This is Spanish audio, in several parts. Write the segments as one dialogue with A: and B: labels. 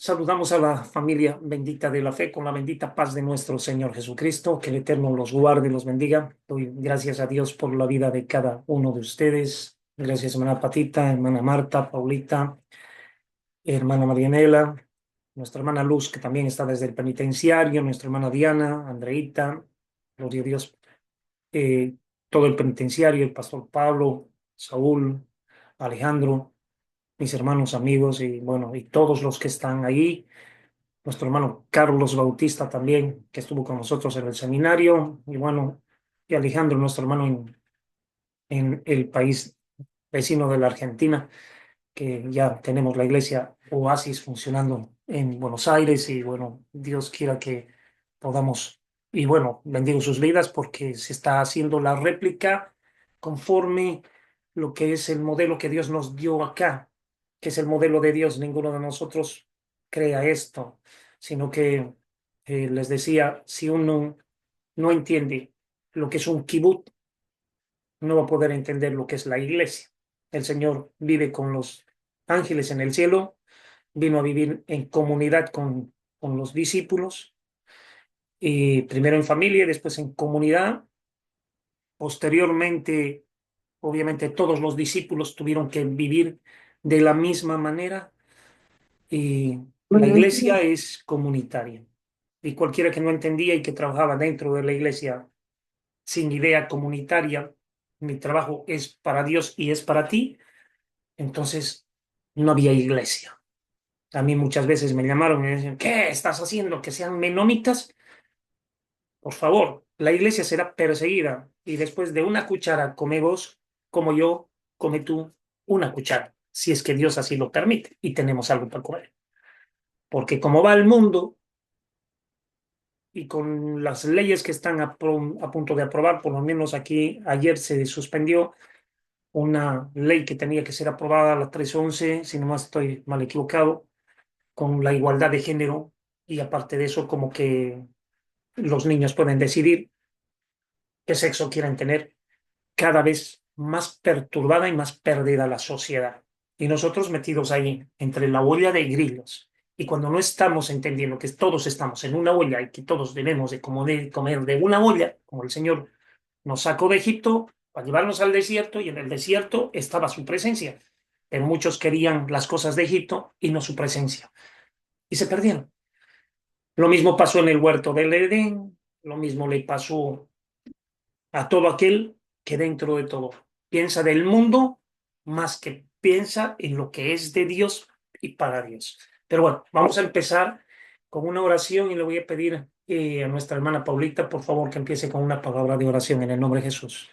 A: Saludamos a la familia bendita de la fe con la bendita paz de nuestro Señor Jesucristo. Que el Eterno los guarde y los bendiga. Doy gracias a Dios por la vida de cada uno de ustedes. Gracias, hermana Patita, hermana Marta, Paulita, hermana Marianela, nuestra hermana Luz, que también está desde el penitenciario, nuestra hermana Diana, Andreita, gloria a Dios, eh, todo el penitenciario, el pastor Pablo, Saúl, Alejandro, mis hermanos, amigos y bueno, y todos los que están ahí, nuestro hermano Carlos Bautista también, que estuvo con nosotros en el seminario, y bueno, y Alejandro, nuestro hermano en el país vecino de la Argentina, que ya tenemos la iglesia Oasis funcionando en Buenos Aires, y bueno, Dios quiera que podamos, y bueno, bendigo sus vidas porque se está haciendo la réplica conforme lo que es el modelo que Dios nos dio acá, que es el modelo de Dios. Ninguno de nosotros crea esto, sino que les decía, si uno no entiende lo que es un kibut, no va a poder entender lo que es la iglesia. El Señor vive con los ángeles en el cielo, vino a vivir en comunidad con los discípulos, y primero en familia y después en comunidad. Posteriormente, obviamente, todos los discípulos tuvieron que vivir de la misma manera, y la iglesia es comunitaria. Y cualquiera que no entendía y que trabajaba dentro de la iglesia sin idea comunitaria, mi trabajo es para Dios y es para ti, entonces no había iglesia. A mí muchas veces me llamaron y me decían, ¿qué estás haciendo? ¿Que sean menonitas? Por favor, la iglesia será perseguida y después de una cuchara come vos, como yo, come tú una cuchara, si es que Dios así lo permite y tenemos algo para comer. Porque como va el mundo y con las leyes que están a punto de aprobar, por lo menos aquí ayer se suspendió una ley que tenía que ser aprobada a las 3:11, si no más estoy mal equivocado, con la igualdad de género, y aparte de eso, como que los niños pueden decidir qué sexo quieren tener. Cada vez más perturbada y más perdida la sociedad. Y nosotros metidos ahí, entre la olla de grillos. Y cuando no estamos entendiendo que todos estamos en una olla y que todos debemos de comer de una olla, como el Señor nos sacó de Egipto para llevarnos al desierto, y en el desierto estaba su presencia. Pero muchos querían las cosas de Egipto y no su presencia. Y se perdieron. Lo mismo pasó en el huerto del Edén, lo mismo le pasó a todo aquel que dentro de todo piensa del mundo más que piensa en lo que es de Dios y para Dios. Pero bueno, vamos a empezar con una oración y le voy a pedir a nuestra hermana Paulita, por favor, que empiece con una palabra de oración en el nombre de Jesús.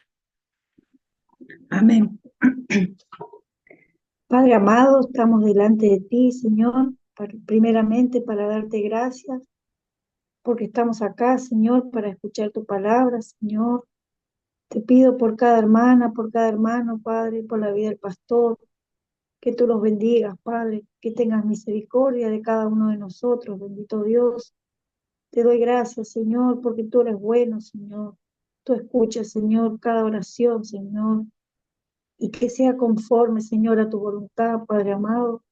B: Amén. Padre amado, estamos delante de ti, Señor, primeramente para darte gracias, porque estamos acá, Señor, para escuchar tu palabra, Señor. Te pido por cada hermana, por cada hermano, Padre, por la vida del pastor, que tú los bendigas, Padre, que tengas misericordia de cada uno de nosotros, bendito Dios. Te doy gracias, Señor, porque tú eres bueno, Señor. Tú escuchas, Señor, cada oración, Señor, y que sea conforme, Señor, a tu voluntad, Padre amado.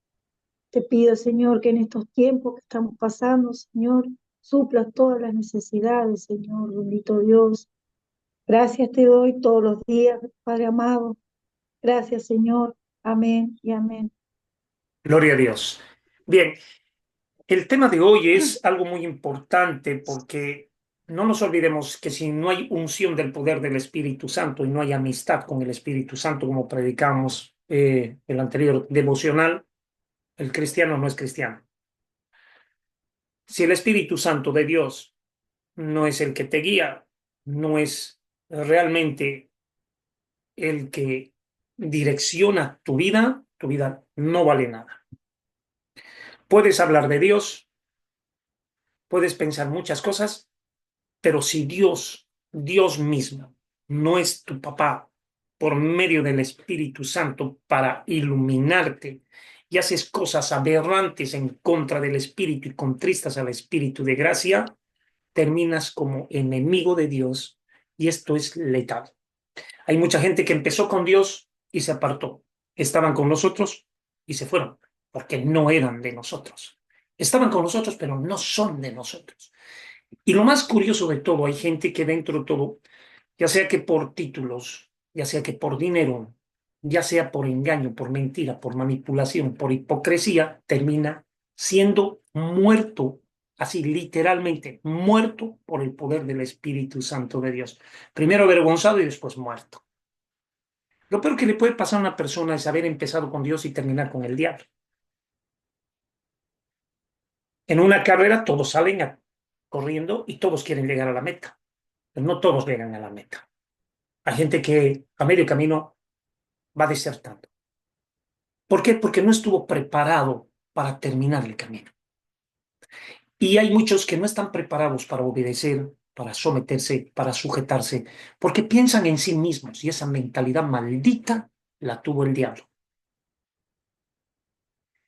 B: Te pido, Señor, que en estos tiempos que estamos pasando, Señor, suplas todas las necesidades, Señor, bendito Dios. Gracias te doy todos los días, Padre amado. Gracias, Señor. Amén y amén.
A: Gloria a Dios. Bien, el tema de hoy es algo muy importante porque no nos olvidemos que si no hay unción del poder del Espíritu Santo y no hay amistad con el Espíritu Santo, como predicamos el anterior devocional, el cristiano no es cristiano. Si el Espíritu Santo de Dios no es el que te guía, no es realmente el que direcciona tu vida no vale nada. Puedes hablar de Dios, puedes pensar muchas cosas, pero si Dios mismo, no es tu papá por medio del Espíritu Santo para iluminarte, y haces cosas aberrantes en contra del Espíritu y contristas al Espíritu de gracia, terminas como enemigo de Dios, y esto es letal. Hay mucha gente que empezó con Dios y se apartó. Estaban con nosotros y se fueron porque no eran de nosotros. Estaban con nosotros, pero no son de nosotros. Y lo más curioso de todo, hay gente que dentro de todo, ya sea que por títulos, ya sea que por dinero, ya sea por engaño, por mentira, por manipulación, por hipocresía, termina siendo muerto, así literalmente muerto por el poder del Espíritu Santo de Dios. Primero avergonzado y después muerto. Lo peor que le puede pasar a una persona es haber empezado con Dios y terminar con el diablo. En una carrera todos salen corriendo y todos quieren llegar a la meta, pero no todos llegan a la meta. Hay gente que a medio camino va desertando. ¿Por qué? Porque no estuvo preparado para terminar el camino. Y hay muchos que no están preparados para obedecer, para someterse, para sujetarse, porque piensan en sí mismos y esa mentalidad maldita la tuvo el diablo.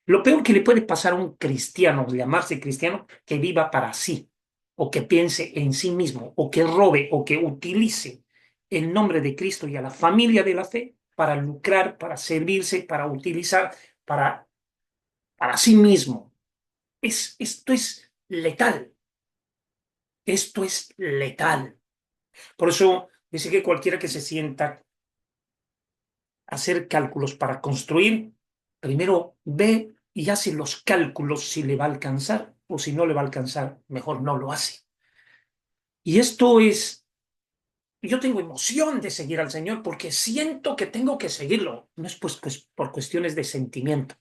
A: Lo peor que le puede pasar a un cristiano, llamarse cristiano, que viva para sí, o que piense en sí mismo, o que robe, o que utilice el nombre de Cristo y a la familia de la fe para lucrar, para servirse, para utilizar, para, para sí mismo. Esto es letal, esto es letal. Por eso dice que cualquiera que se sienta a hacer cálculos para construir, primero ve y hace los cálculos si le va a alcanzar o si no le va a alcanzar, mejor no lo hace. Y esto es, yo tengo emoción de seguir al Señor porque siento que tengo que seguirlo. No es pues por cuestiones de sentimiento,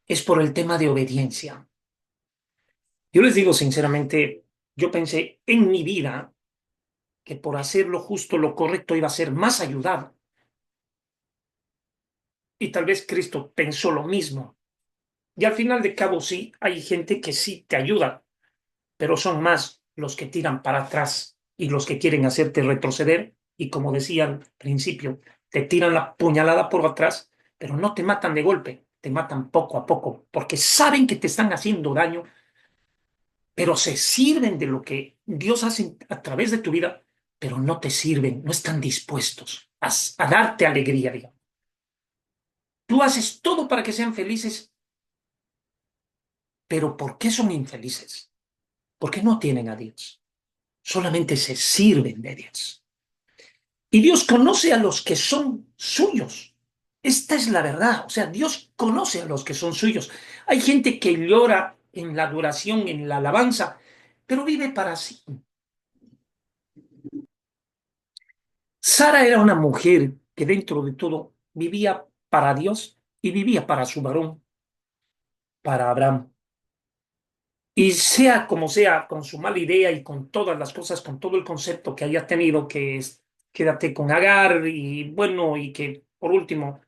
A: es por el tema de obediencia. Yo les digo sinceramente, yo pensé en mi vida que por hacer lo justo, lo correcto iba a ser más ayudado. Y tal vez Cristo pensó lo mismo. Y al final de cabo sí, hay gente que sí te ayuda, pero son más los que tiran para atrás y los que quieren hacerte retroceder. Y como decía al principio, te tiran la puñalada por atrás, pero no te matan de golpe, te matan poco a poco, porque saben que te están haciendo daño, pero se sirven de lo que Dios hace a través de tu vida, pero no te sirven, no están dispuestos a darte alegría, digamos. Tú haces todo para que sean felices, pero ¿por qué son infelices? Porque no tienen a Dios, solamente se sirven de Dios. Y Dios conoce a los que son suyos. Esta es la verdad, o sea, Dios conoce a los que son suyos. Hay gente que llora en la adoración, en la alabanza, pero vive para sí. Sara era una mujer que dentro de todo vivía para Dios y vivía para su varón, para Abraham. Y sea como sea, con su mala idea y con todas las cosas, con todo el concepto que haya tenido, que es quédate con Agar y bueno, y que por último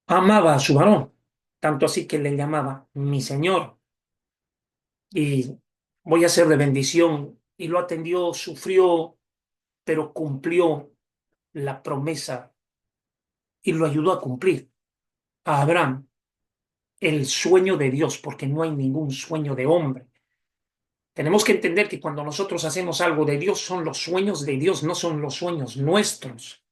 A: amaba a su varón, tanto así que le llamaba mi señor y voy a ser de bendición y lo atendió, sufrió, pero cumplió la promesa y lo ayudó a cumplir a Abraham el sueño de Dios, porque no hay ningún sueño de hombre. Tenemos que entender que cuando nosotros hacemos algo de Dios, son los sueños de Dios, no son los sueños nuestros.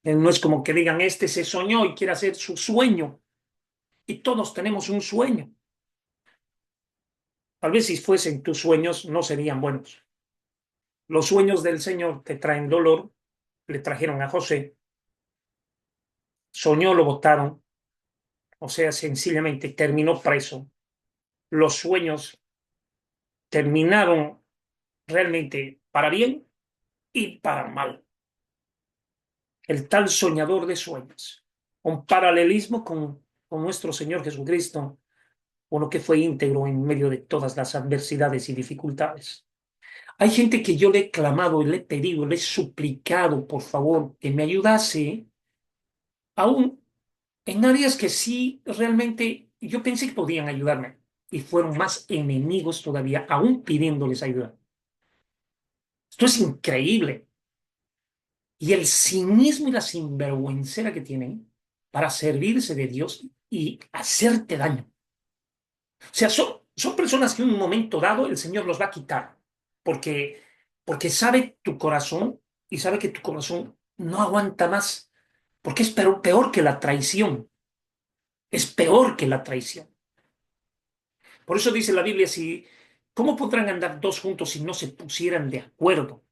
A: No es como que digan, este se soñó y quiere hacer su sueño. Y todos tenemos un sueño. Tal vez si fuesen tus sueños, no serían buenos. Los sueños del Señor te traen dolor. Le trajeron a José, soñó, lo botaron. O sea, sencillamente terminó preso. Los sueños terminaron realmente para bien y para mal. El tal soñador de sueños. Un paralelismo con nuestro Señor Jesucristo, uno que fue íntegro en medio de todas las adversidades y dificultades. Hay gente que yo le he clamado, le he pedido, le he suplicado, por favor, que me ayudase, aún en áreas que sí realmente yo pensé que podían ayudarme y fueron más enemigos todavía, aún pidiéndoles ayuda. Esto es increíble. Y el cinismo y la sinvergüencera que tienen para servirse de Dios y hacerte daño. O sea, son personas que en un momento dado el Señor los va a quitar, porque, porque sabe tu corazón y sabe que tu corazón no aguanta más, porque es peor que la traición, es peor que la traición. Por eso dice la Biblia, si, ¿cómo podrán andar dos juntos si no se pusieran de acuerdo?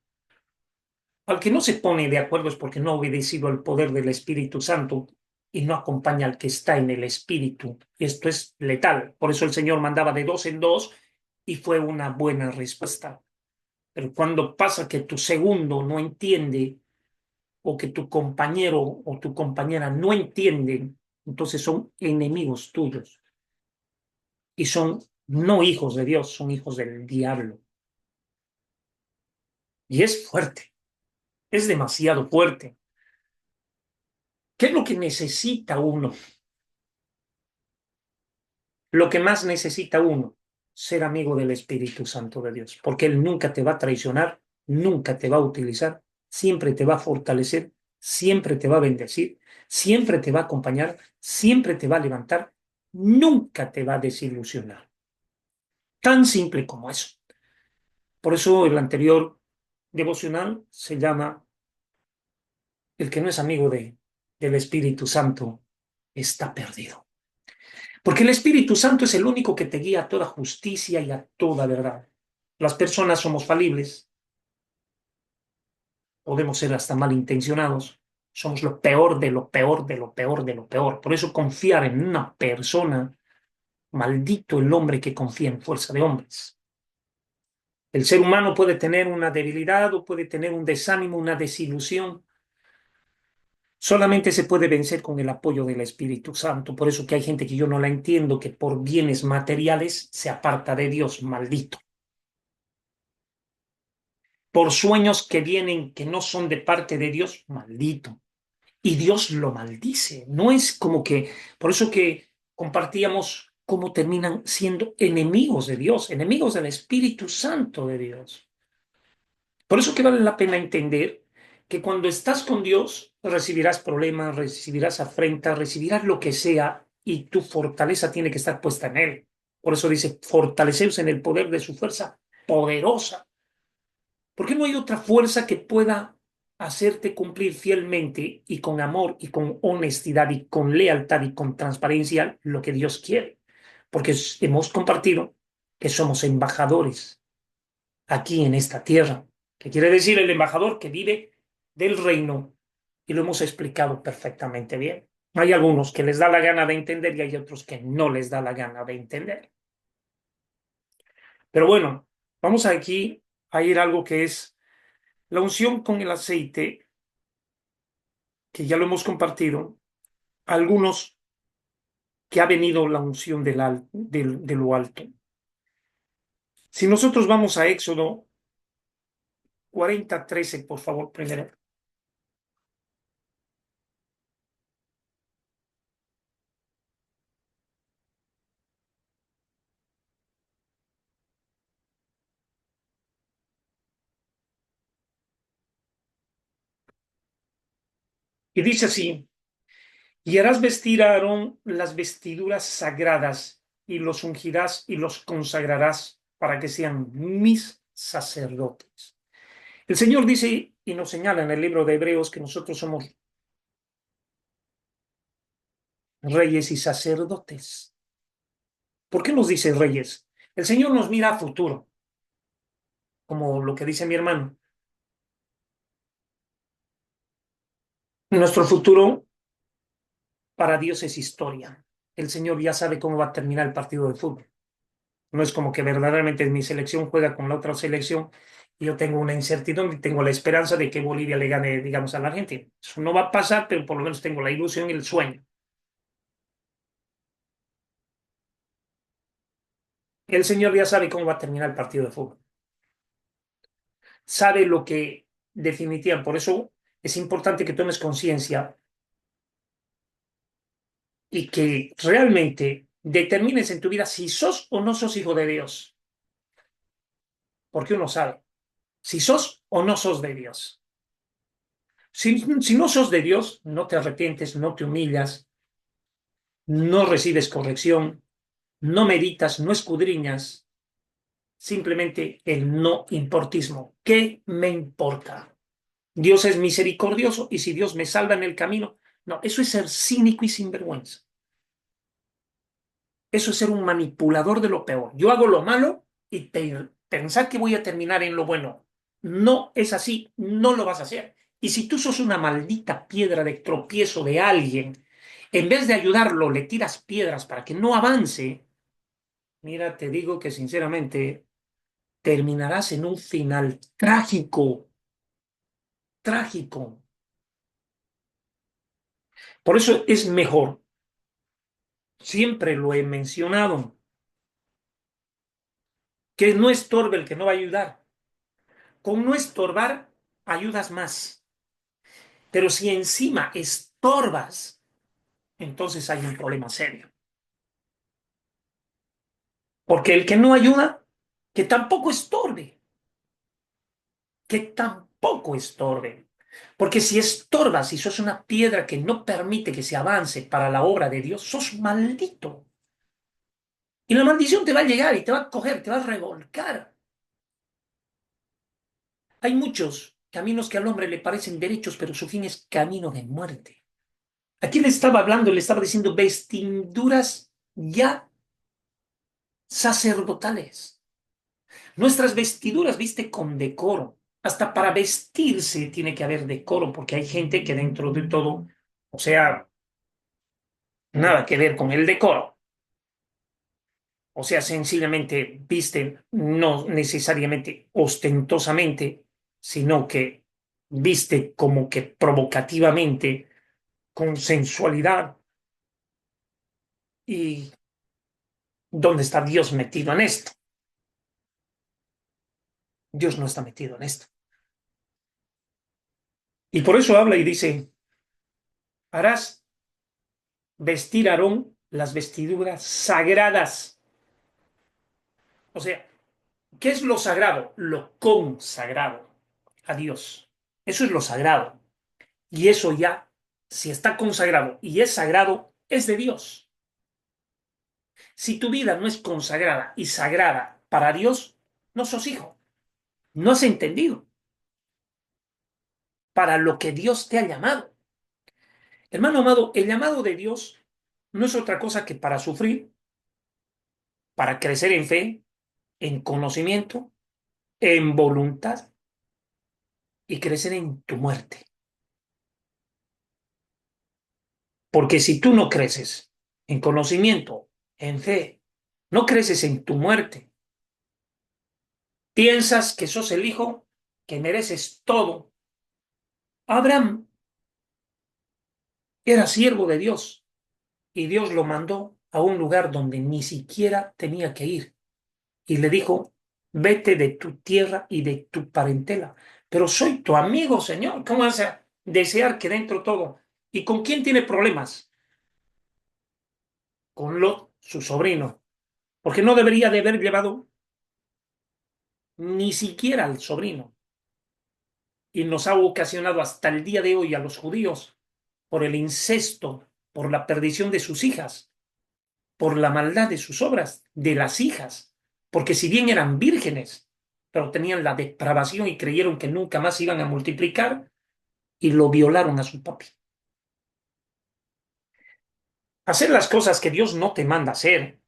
A: Al que no se pone de acuerdo es porque no ha obedecido al poder del Espíritu Santo y no acompaña al que está en el Espíritu. Esto es letal. Por eso el Señor mandaba de dos en dos y fue una buena respuesta. Pero cuando pasa que tu segundo no entiende o que tu compañero o tu compañera no entienden, entonces son enemigos tuyos y son no hijos de Dios, son hijos del diablo. Y es fuerte, es demasiado fuerte. ¿Qué es lo que necesita uno? Lo que más necesita uno, ser amigo del Espíritu Santo de Dios, porque Él nunca te va a traicionar, nunca te va a utilizar, siempre te va a fortalecer, siempre te va a bendecir, siempre te va a acompañar, siempre te va a levantar, nunca te va a desilusionar. Tan simple como eso. Por eso el anterior devocional se llama El que no es amigo del Espíritu Santo está perdido. Porque el Espíritu Santo es el único que te guía a toda justicia y a toda verdad. Las personas somos falibles, podemos ser hasta malintencionados, somos lo peor de lo peor de lo peor de lo peor. Por eso confiar en una persona, maldito el hombre que confía en fuerza de hombres. El ser humano puede tener una debilidad o puede tener un desánimo, una desilusión. Solamente se puede vencer con el apoyo del Espíritu Santo. Por eso que hay gente que yo no la entiendo, que por bienes materiales se aparta de Dios, maldito. Por sueños que vienen que no son de parte de Dios, maldito. Y Dios lo maldice. No es como que, por eso que compartíamos cómo terminan siendo enemigos de Dios, enemigos del Espíritu Santo de Dios. Por eso que vale la pena entender que cuando estás con Dios recibirás problemas, recibirás afrentas, recibirás lo que sea y tu fortaleza tiene que estar puesta en Él. Por eso dice, fortaleceos en el poder de su fuerza poderosa. Porque no hay otra fuerza que pueda hacerte cumplir fielmente y con amor y con honestidad y con lealtad y con transparencia lo que Dios quiere. Porque hemos compartido que somos embajadores aquí en esta tierra. ¿Qué quiere decir el embajador? Que vive del reino y lo hemos explicado perfectamente bien. Hay algunos que les da la gana de entender y hay otros que no les da la gana de entender. Pero bueno, vamos aquí a ir a algo que es la unción con el aceite, que ya lo hemos compartido, algunos que ha venido la unción de lo alto. Si nosotros vamos a Éxodo 40:13, por favor, primero. Y dice así, y harás vestir a Aarón las vestiduras sagradas y los ungirás y los consagrarás para que sean mis sacerdotes. El Señor dice y nos señala en el libro de Hebreos que nosotros somos reyes y sacerdotes. ¿Por qué nos dice reyes? El Señor nos mira a futuro, como lo que dice mi hermano. Nuestro futuro para Dios es historia. El Señor ya sabe cómo va a terminar el partido de fútbol. No es como que verdaderamente mi selección juega con la otra selección y yo tengo una incertidumbre y tengo la esperanza de que Bolivia le gane, digamos, a la Argentina. Eso no va a pasar, pero por lo menos tengo la ilusión y el sueño. El Señor ya sabe cómo va a terminar el partido de fútbol. Sabe lo que definitiva. Por eso es importante que tomes conciencia y que realmente determines en tu vida si sos o no sos hijo de Dios. Porque uno sabe si sos o no sos de Dios. Si no sos de Dios, no te arrepientes, no te humillas, no recibes corrección, no meditas, no escudriñas, simplemente el no importismo. ¿Qué me importa? Dios es misericordioso y si Dios me salva en el camino, no, eso es ser cínico y sinvergüenza. Eso es ser un manipulador de lo peor. Yo hago lo malo y pensar que voy a terminar en lo bueno. No es así, no lo vas a hacer. Y si tú sos una maldita piedra de tropiezo de alguien, en vez de ayudarlo, le tiras piedras para que no avance, mira, te digo que sinceramente terminarás en un final trágico, trágico. Por eso es mejor, siempre lo he mencionado, que no estorbe el que no va a ayudar. Con no estorbar, ayudas más. Pero si encima estorbas, entonces hay un problema serio. Porque el que no ayuda, que tampoco estorbe, que tampoco estorbe. Porque si estorbas y sos una piedra que no permite que se avance para la obra de Dios, sos maldito. Y la maldición te va a llegar y te va a coger, te va a revolcar. Hay muchos caminos que al hombre le parecen derechos, pero su fin es camino de muerte. Aquí le estaba hablando, le estaba diciendo vestiduras ya sacerdotales. Nuestras vestiduras viste con decoro. Hasta para vestirse tiene que haber decoro, porque hay gente que dentro de todo, o sea, nada que ver con el decoro. O sea, sencillamente visten no necesariamente ostentosamente, sino que viste como que provocativamente, con sensualidad. ¿Y dónde está Dios metido en esto? Dios no está metido en esto. Y por eso habla y dice, harás vestir a Aarón las vestiduras sagradas. O sea, ¿qué es lo sagrado? Lo consagrado a Dios. Eso es lo sagrado. Y eso ya, si está consagrado y es sagrado, es de Dios. Si tu vida no es consagrada y sagrada para Dios, no sos hijo. No has entendido para lo que Dios te ha llamado. Hermano amado, el llamado de Dios no es otra cosa que para sufrir, para crecer en fe, en conocimiento, en voluntad y crecer en tu muerte. Porque si tú no creces en conocimiento, en fe, no creces en tu muerte, piensas que sos el hijo, que mereces todo. Abraham era siervo de Dios y Dios lo mandó a un lugar donde ni siquiera tenía que ir y le dijo, vete de tu tierra y de tu parentela. Pero soy tu amigo, Señor. ¿Cómo vas a desear que dentro todo? ¿Y con quién tiene problemas? Con Lot, su sobrino. Porque no debería de haber llevado ni siquiera al sobrino. Y nos ha ocasionado hasta el día de hoy a los judíos por el incesto, por la perdición de sus hijas, por la maldad de sus obras, de las hijas. Porque si bien eran vírgenes, pero tenían la depravación y creyeron que nunca más iban a multiplicar y lo violaron a su papi. Hacer las cosas que Dios no te manda hacer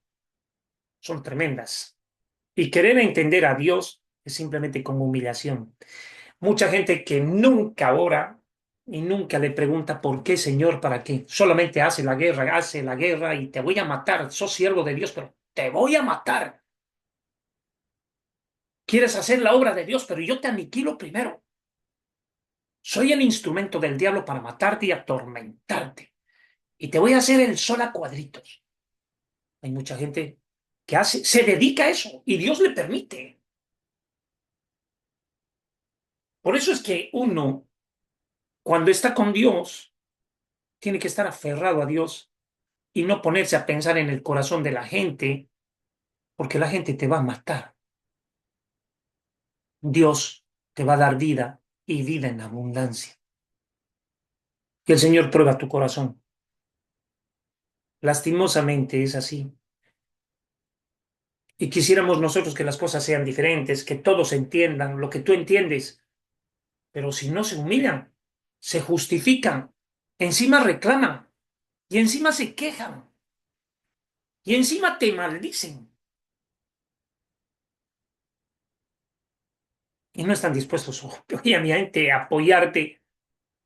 A: son tremendas. Y querer entender a Dios es simplemente con humillación. Mucha gente que nunca ora y nunca le pregunta por qué, Señor, para qué. Solamente hace la guerra y te voy a matar. Sos siervo de Dios, pero te voy a matar. Quieres hacer la obra de Dios, pero yo te aniquilo primero. Soy el instrumento del diablo para matarte y atormentarte. Y te voy a hacer el sol a cuadritos. Hay mucha gente que se dedica a eso y Dios le permite. Por eso es que uno, cuando está con Dios, tiene que estar aferrado a Dios y no ponerse a pensar en el corazón de la gente, porque la gente te va a matar. Dios te va a dar vida y vida en abundancia. Y el Señor prueba tu corazón. Lastimosamente es así. Y quisiéramos nosotros que las cosas sean diferentes, que todos entiendan lo que tú entiendes, pero si no se humillan, se justifican, encima reclaman y encima se quejan. y encima te maldicen y no están dispuestos, obviamente, a apoyarte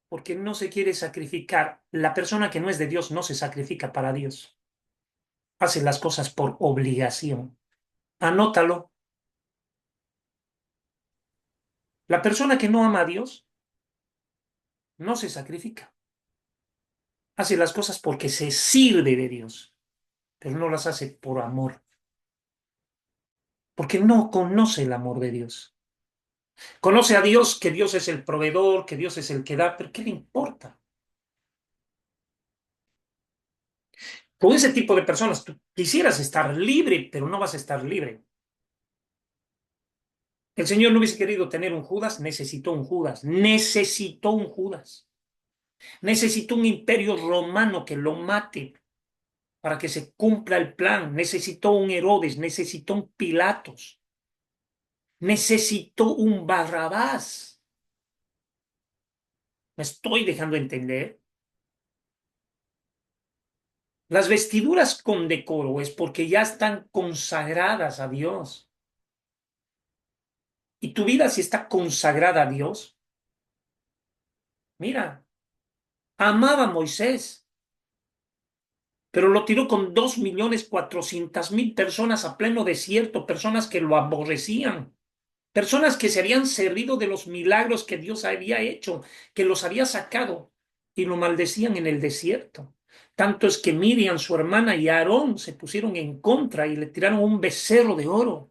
A: porque no se quiere sacrificar. La persona que no es de Dios no se sacrifica para Dios. Hace las cosas por obligación. Anótalo. La persona que no ama a Dios no se sacrifica. Hace las cosas porque se sirve de Dios, pero no las hace por amor, porque no conoce el amor de Dios. Conoce a Dios, que Dios es el proveedor, que Dios es el que da, pero ¿qué le importa? Con ese tipo de personas, tú quisieras estar libre, pero no vas a estar libre. El Señor no hubiese querido tener un Judas, necesitó un Judas, necesitó un Judas, necesitó un imperio romano que lo mate para que se cumpla el plan, necesitó un Herodes, necesitó un Pilatos, necesitó un Barrabás. ¿Me estoy dejando entender? Las vestiduras con decoro es porque ya están consagradas a Dios. Y tu vida, si está consagrada a Dios, mira, amaba a Moisés, pero lo tiró con 2.400.000 personas a pleno desierto, personas que lo aborrecían, personas que se habían servido de los milagros que Dios había hecho, que los había sacado y lo maldecían en el desierto. Tanto es que Miriam, su hermana, y Aarón se pusieron en contra y le tiraron un becerro de oro,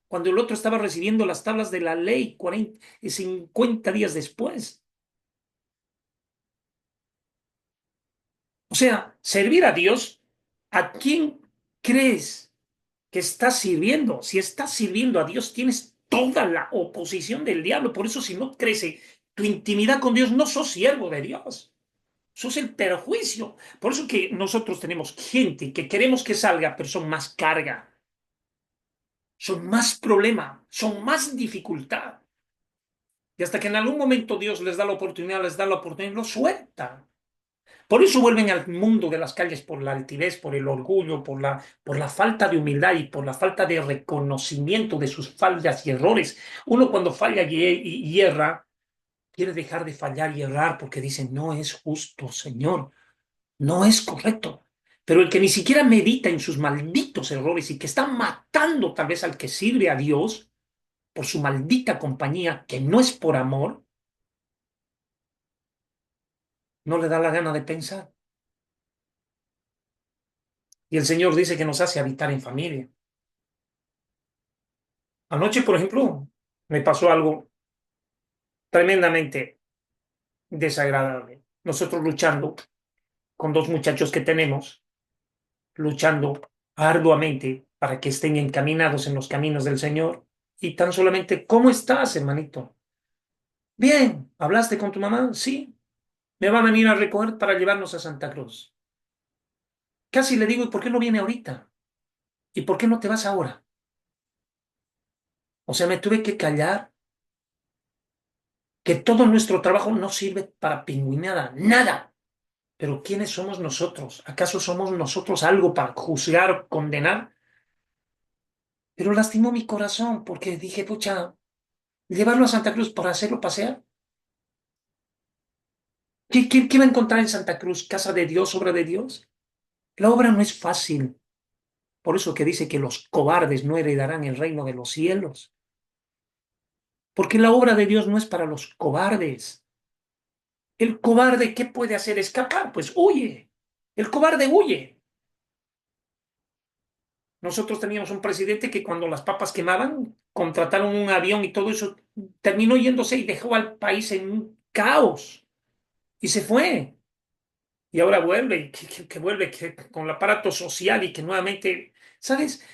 A: cuando el otro estaba recibiendo las tablas de la ley 50 días después. O sea, servir a Dios, ¿a quién crees que estás sirviendo? Si estás sirviendo a Dios, tienes toda la oposición del diablo. Por eso, si no crece tu intimidad con Dios, no sos siervo de Dios. Sos el perjuicio. Por eso que nosotros tenemos gente que queremos que salga, pero son más carga, son más problema, son más dificultad. Y hasta que en algún momento Dios les da la oportunidad, lo suelta. Por eso vuelven al mundo de las calles por la altivez, por el orgullo, por la falta de humildad y por la falta de reconocimiento de sus fallas y errores. Uno cuando falla y hierra, quiere dejar de fallar y errar porque dice, no es justo, Señor, no es correcto. Pero el que ni siquiera medita en sus malditos errores y que está matando tal vez al que sirve a Dios por su maldita compañía, que no es por amor, no le da la gana de pensar. Y el Señor dice que nos hace habitar en familia. Anoche, por ejemplo, me pasó algo tremendamente desagradable. Nosotros luchando con dos muchachos que tenemos, luchando arduamente para que estén encaminados en los caminos del Señor. Y tan solamente, ¿cómo estás, hermanito? Bien, ¿hablaste con tu mamá? Sí. Me va a venir a recoger para llevarnos a Santa Cruz. Casi le digo, ¿y por qué no viene ahorita? ¿Y por qué no te vas ahora? O sea, me tuve que callar que todo nuestro trabajo no sirve para pingüinada, nada. Pero ¿quiénes somos nosotros? ¿Acaso somos nosotros algo para juzgar, condenar? Pero lastimó mi corazón porque dije, pucha, llevarlo a Santa Cruz para hacerlo pasear. ¿Qué va a encontrar en Santa Cruz? ¿Casa de Dios, obra de Dios? La obra no es fácil. Por eso que dice que los cobardes no heredarán el reino de los cielos. Porque la obra de Dios no es para los cobardes. El cobarde, ¿qué puede hacer? Escapar, pues huye. El cobarde huye. Nosotros teníamos un presidente que cuando las papas quemaban, contrataron un avión y todo eso, terminó yéndose y dejó al país en un caos y se fue. Y ahora vuelve, que vuelve con el aparato social y que nuevamente, ¿sabes?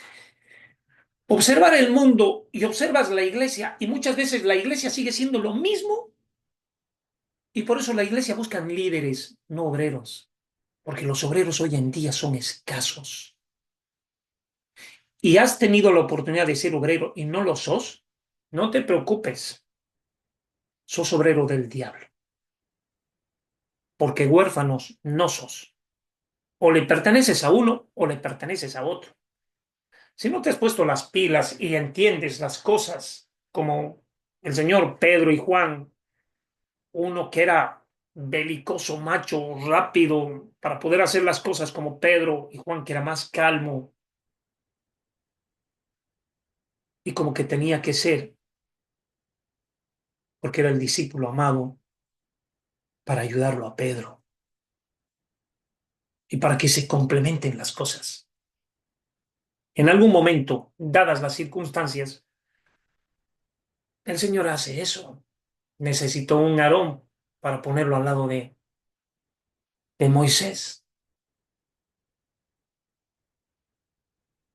A: Observar el mundo y observas la iglesia y muchas veces la iglesia sigue siendo lo mismo y por eso la iglesia busca líderes, no obreros, porque los obreros hoy en día son escasos. Y has tenido la oportunidad de ser obrero y no lo sos, no te preocupes, sos obrero del diablo, porque huérfanos no sos. O le perteneces a uno o le perteneces a otro. Si no te has puesto las pilas y entiendes las cosas como el señor Pedro y Juan, uno que era belicoso, macho, rápido, para poder hacer las cosas como Pedro y Juan, que era más calmo y como que tenía que ser, porque era el discípulo amado, para ayudarlo a Pedro y para que se complementen las cosas. En algún momento, dadas las circunstancias, el Señor hace eso. Necesitó un Aarón para ponerlo al lado de Moisés.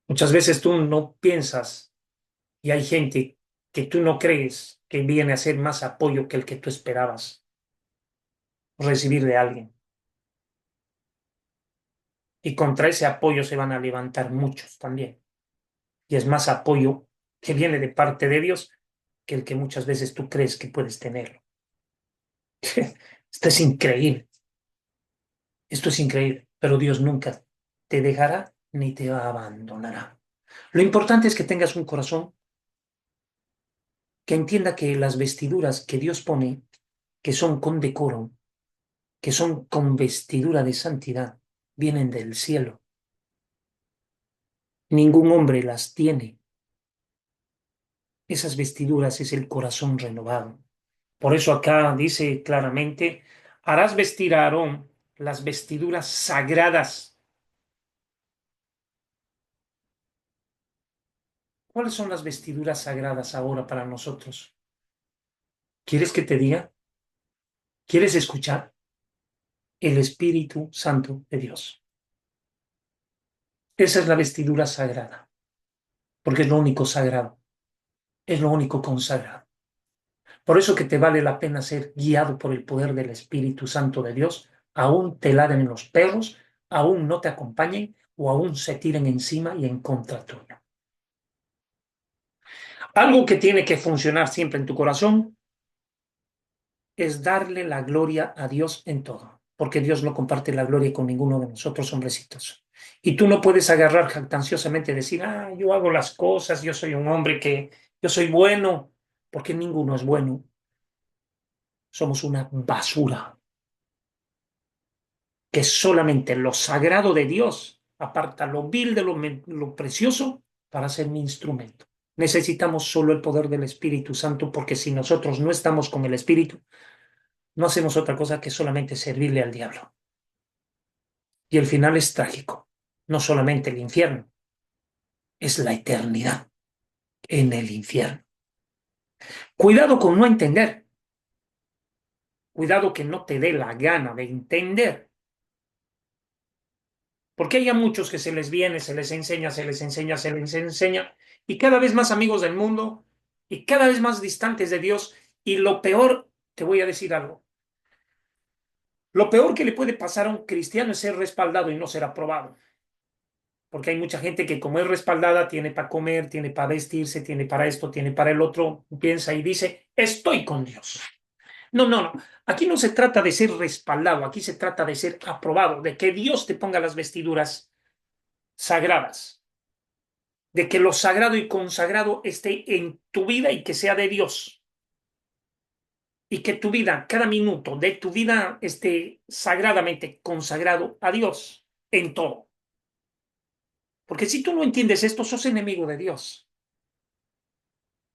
A: Muchas veces tú no piensas y hay gente que tú no crees que viene a ser más apoyo que el que tú esperabas recibir de alguien. Y contra ese apoyo se van a levantar muchos también. Y es más apoyo que viene de parte de Dios que el que muchas veces tú crees que puedes tenerlo. Esto es increíble. Esto es increíble. Pero Dios nunca te dejará ni te abandonará. Lo importante es que tengas un corazón que entienda que las vestiduras que Dios pone, que son con decoro, que son con vestidura de santidad, vienen del cielo. Ningún hombre las tiene. Esas vestiduras es el corazón renovado. Por eso acá dice claramente, harás vestir a Aarón las vestiduras sagradas. ¿Cuáles son las vestiduras sagradas ahora para nosotros? ¿Quieres que te diga? ¿Quieres escuchar? El Espíritu Santo de Dios. Esa es la vestidura sagrada, porque es lo único sagrado, es lo único consagrado. Por eso que te vale la pena ser guiado por el poder del Espíritu Santo de Dios, aún te ladren los perros, aún no te acompañen o aún se tiren encima y en contra tuya. Algo que tiene que funcionar siempre en tu corazón es darle la gloria a Dios en todo, porque Dios no comparte la gloria con ninguno de nosotros, hombrecitos. Y tú no puedes agarrar jactanciosamente y decir, yo hago las cosas, yo soy un hombre que, yo soy bueno, porque ninguno es bueno. Somos una basura, que solamente lo sagrado de Dios aparta lo vil de lo precioso para ser mi instrumento. Necesitamos solo el poder del Espíritu Santo, porque si nosotros no estamos con el Espíritu, no hacemos otra cosa que solamente servirle al diablo. Y el final es trágico. No solamente el infierno, es la eternidad en el infierno. Cuidado con no entender. Cuidado que no te dé la gana de entender. Porque hay a muchos que se les viene, se les enseña, se les enseña, se les enseña, y cada vez más amigos del mundo, y cada vez más distantes de Dios. Y lo peor, te voy a decir algo, lo peor que le puede pasar a un cristiano es ser respaldado y no ser aprobado. Porque hay mucha gente que como es respaldada, tiene para comer, tiene para vestirse, tiene para esto, tiene para el otro, piensa y dice, estoy con Dios. No, no, no. Aquí no se trata de ser respaldado, aquí se trata de ser aprobado, de que Dios te ponga las vestiduras sagradas, de que lo sagrado y consagrado esté en tu vida y que sea de Dios. Y que tu vida, cada minuto de tu vida esté sagradamente consagrado a Dios en todo. Porque si tú no entiendes esto, sos enemigo de Dios.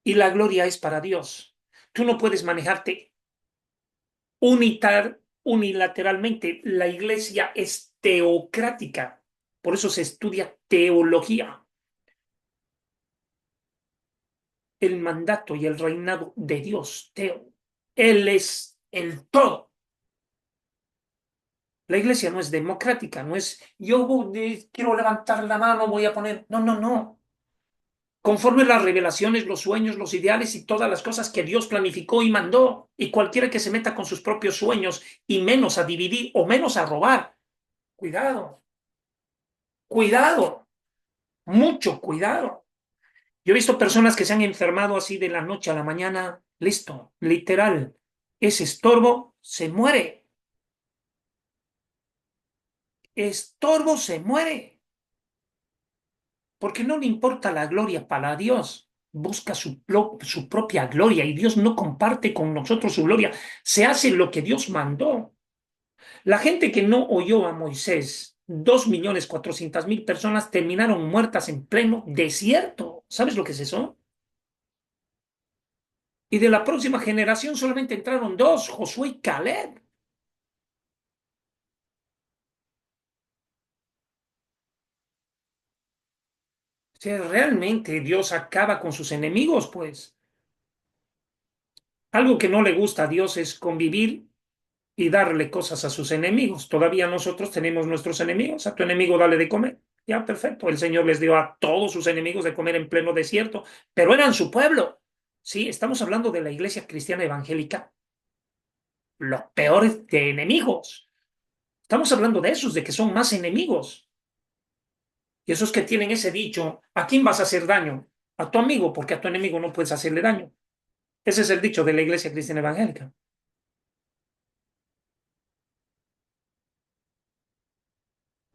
A: Y la gloria es para Dios. Tú no puedes manejarte unilateralmente. La iglesia es teocrática. Por eso se estudia teología. El mandato y el reinado de Dios, Teo. Él es el todo. La iglesia no es democrática, no es quiero levantar la mano, voy a poner. No, no, no. Conforme las revelaciones, los sueños, los ideales y todas las cosas que Dios planificó y mandó. Y cualquiera que se meta con sus propios sueños y menos a dividir o menos a robar, cuidado, cuidado, mucho cuidado. Yo he visto personas que se han enfermado así de la noche a la mañana, listo, literal. Ese estorbo se muere. estorbo se muere, porque no le importa la gloria para Dios. Busca su propia gloria y Dios no comparte con nosotros su gloria. Se hace lo que Dios mandó. La gente que no oyó a Moisés, 2.400.000 personas terminaron muertas en pleno desierto. ¿Sabes lo que es eso? Y de la próxima generación solamente entraron dos, Josué y Caleb. O sea, realmente Dios acaba con sus enemigos, pues. Algo que no le gusta a Dios es convivir y darle cosas a sus enemigos. Todavía nosotros tenemos nuestros enemigos. A tu enemigo dale de comer. Ya, perfecto. El Señor les dio a todos sus enemigos de comer en pleno desierto, pero eran su pueblo. Sí, estamos hablando de la iglesia cristiana evangélica, los peores de enemigos. Estamos hablando de esos, de que son más enemigos. Y esos que tienen ese dicho, ¿a quién vas a hacer daño? A tu amigo, porque a tu enemigo no puedes hacerle daño. Ese es el dicho de la iglesia cristiana evangélica.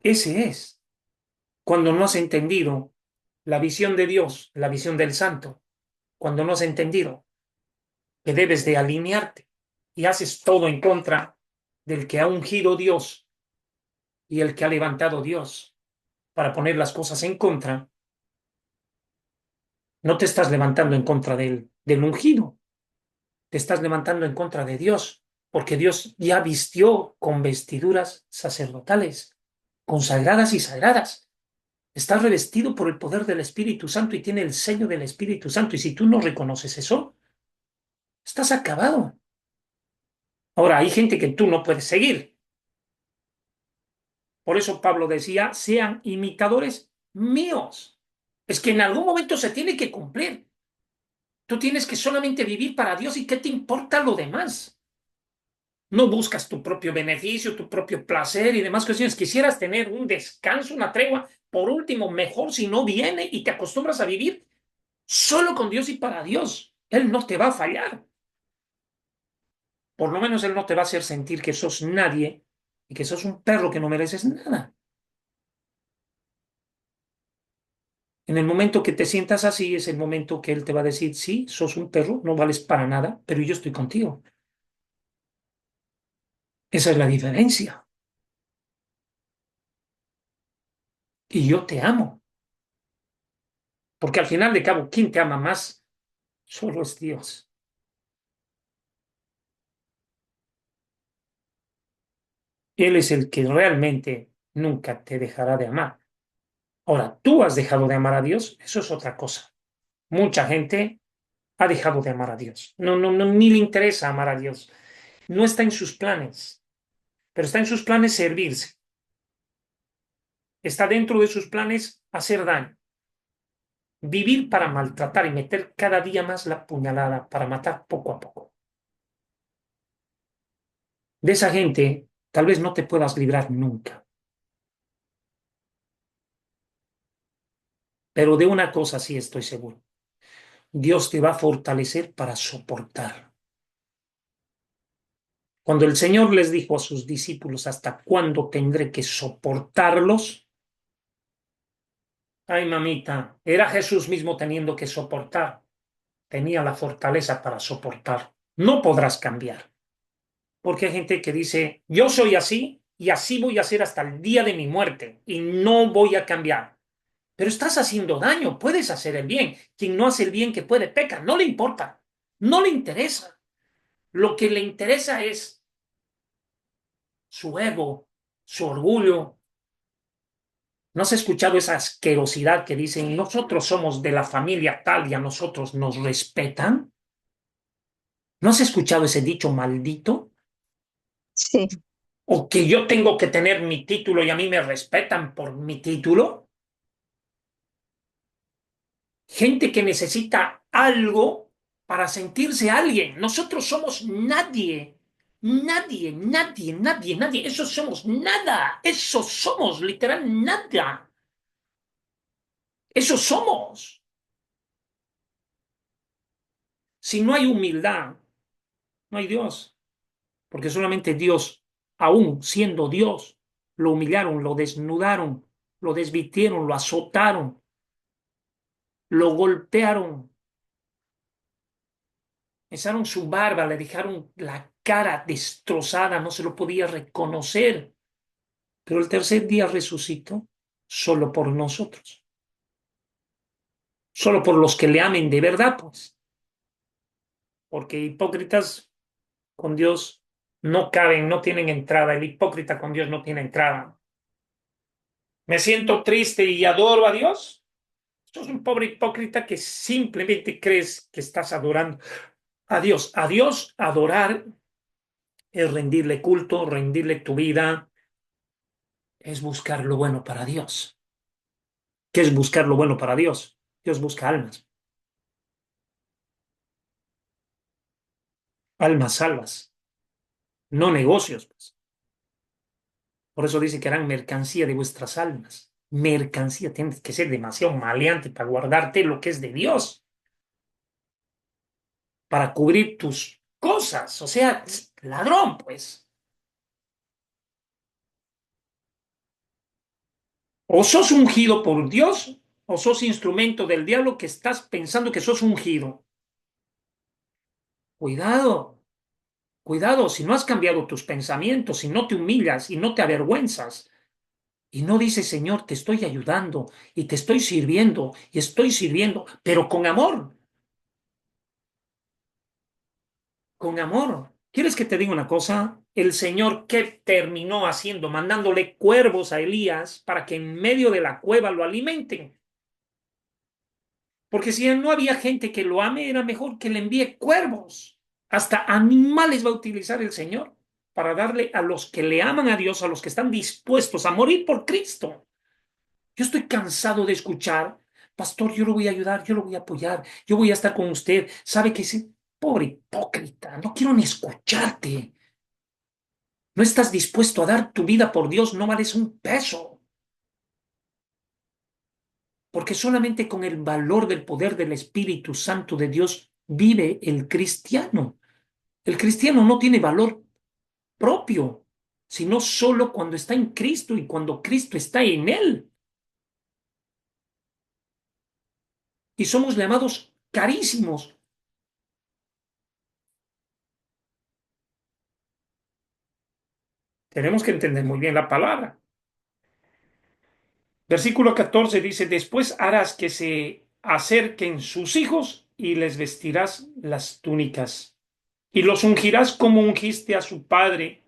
A: Ese es. Cuando no has entendido la visión de Dios, la visión del santo, cuando no has entendido que debes de alinearte y haces todo en contra del que ha ungido Dios y el que ha levantado Dios para poner las cosas en contra, no te estás levantando en contra del ungido, te estás levantando en contra de Dios, porque Dios ya vistió con vestiduras sacerdotales, consagradas y sagradas. Está revestido por el poder del Espíritu Santo y tiene el sello del Espíritu Santo. Y si tú no reconoces eso, estás acabado. Ahora, hay gente que tú no puedes seguir. Por eso Pablo decía, sean imitadores míos. Es que en algún momento se tiene que cumplir. Tú tienes que solamente vivir para Dios y qué te importa lo demás. No buscas tu propio beneficio, tu propio placer y demás cuestiones. Quisieras tener un descanso, una tregua. Por último, mejor si no viene y te acostumbras a vivir solo con Dios y para Dios. Él no te va a fallar. Por lo menos Él no te va a hacer sentir que sos nadie y que sos un perro que no mereces nada. En el momento que te sientas así, es el momento que Él te va a decir, sí, sos un perro, no vales para nada, pero yo estoy contigo. Esa es la diferencia. Y yo te amo. Porque al final de cabo, ¿quién te ama más? Solo es Dios. Él es el que realmente nunca te dejará de amar. Ahora, tú has dejado de amar a Dios, eso es otra cosa. Mucha gente ha dejado de amar a Dios. No, no, no, ni le interesa amar a Dios. No está en sus planes, pero está en sus planes servirse. Está dentro de sus planes hacer daño, vivir para maltratar y meter cada día más la puñalada para matar poco a poco. De esa gente tal vez no te puedas librar nunca, pero de una cosa sí estoy seguro. Dios te va a fortalecer para soportar. Cuando el Señor les dijo a sus discípulos, ¿hasta cuándo tendré que soportarlos? Ay, mamita, era Jesús mismo teniendo que soportar. Tenía la fortaleza para soportar. No podrás cambiar. Porque hay gente que dice, yo soy así y así voy a ser hasta el día de mi muerte y no voy a cambiar. Pero estás haciendo daño, puedes hacer el bien. Quien no hace el bien que puede peca, no le importa, no le interesa. Lo que le interesa es su ego, su orgullo. ¿No has escuchado esa asquerosidad que dicen, nosotros somos de la familia tal y a nosotros nos respetan? ¿No has escuchado ese dicho maldito?
B: Sí,
A: ¿O que yo tengo que tener mi título y a mí me respetan por mi título? Gente que necesita algo para sentirse alguien. Nosotros somos nadie. Nadie, nadie, nadie, nadie. Eso somos nada. Eso somos literal nada. Eso somos. Si no hay humildad, no hay Dios. Porque solamente Dios, aún siendo Dios, lo humillaron, lo desnudaron, lo desvistieron, lo azotaron, lo golpearon, besaron su barba, le dejaron la cara destrozada, no se lo podía reconocer. Pero el tercer día resucitó solo por nosotros, solo por los que le amen de verdad, pues, porque hipócritas con Dios no caben, no tienen entrada. El hipócrita con Dios no tiene entrada. Me siento triste y adoro a Dios. Sos un pobre hipócrita que simplemente crees que estás adorando a Dios. A Dios adorar es rendirle culto, rendirle tu vida, es buscar lo bueno para Dios. ¿Qué es buscar lo bueno para Dios? Dios busca almas, almas salvas, no negocios, pues. Por eso dice que harán mercancía de vuestras almas. Mercancía, tienes que ser demasiado maleante para guardarte lo que es de Dios, para cubrir tus cosas. O sea, ladrón, pues. O sos ungido por Dios o sos instrumento del diablo que estás pensando que sos ungido. Cuidado, cuidado, si no has cambiado tus pensamientos, si no te humillas y no te avergüenzas y no dices, Señor, te estoy ayudando y te estoy sirviendo, pero con amor, con amor. ¿Quieres que te diga una cosa? El Señor, ¿qué terminó haciendo? Mandándole cuervos a Elías para que en medio de la cueva lo alimenten. Porque si no había gente que lo ame, era mejor que le envíe cuervos. Hasta animales va a utilizar el Señor para darle a los que le aman a Dios, a los que están dispuestos a morir por Cristo. Yo estoy cansado de escuchar, pastor, yo lo voy a ayudar, yo lo voy a apoyar, yo voy a estar con usted. ¿Sabe qué es? Pobre hipócrita, no quiero ni escucharte. No estás dispuesto a dar tu vida por Dios, no vales un peso. Porque solamente con el valor del poder del Espíritu Santo de Dios vive el cristiano. El cristiano no tiene valor propio, sino solo cuando está en Cristo y cuando Cristo está en él. Y somos llamados carísimos. Tenemos que entender muy bien la palabra. Versículo 14 dice, después harás que se acerquen sus hijos y les vestirás las túnicas y los ungirás como ungiste a su padre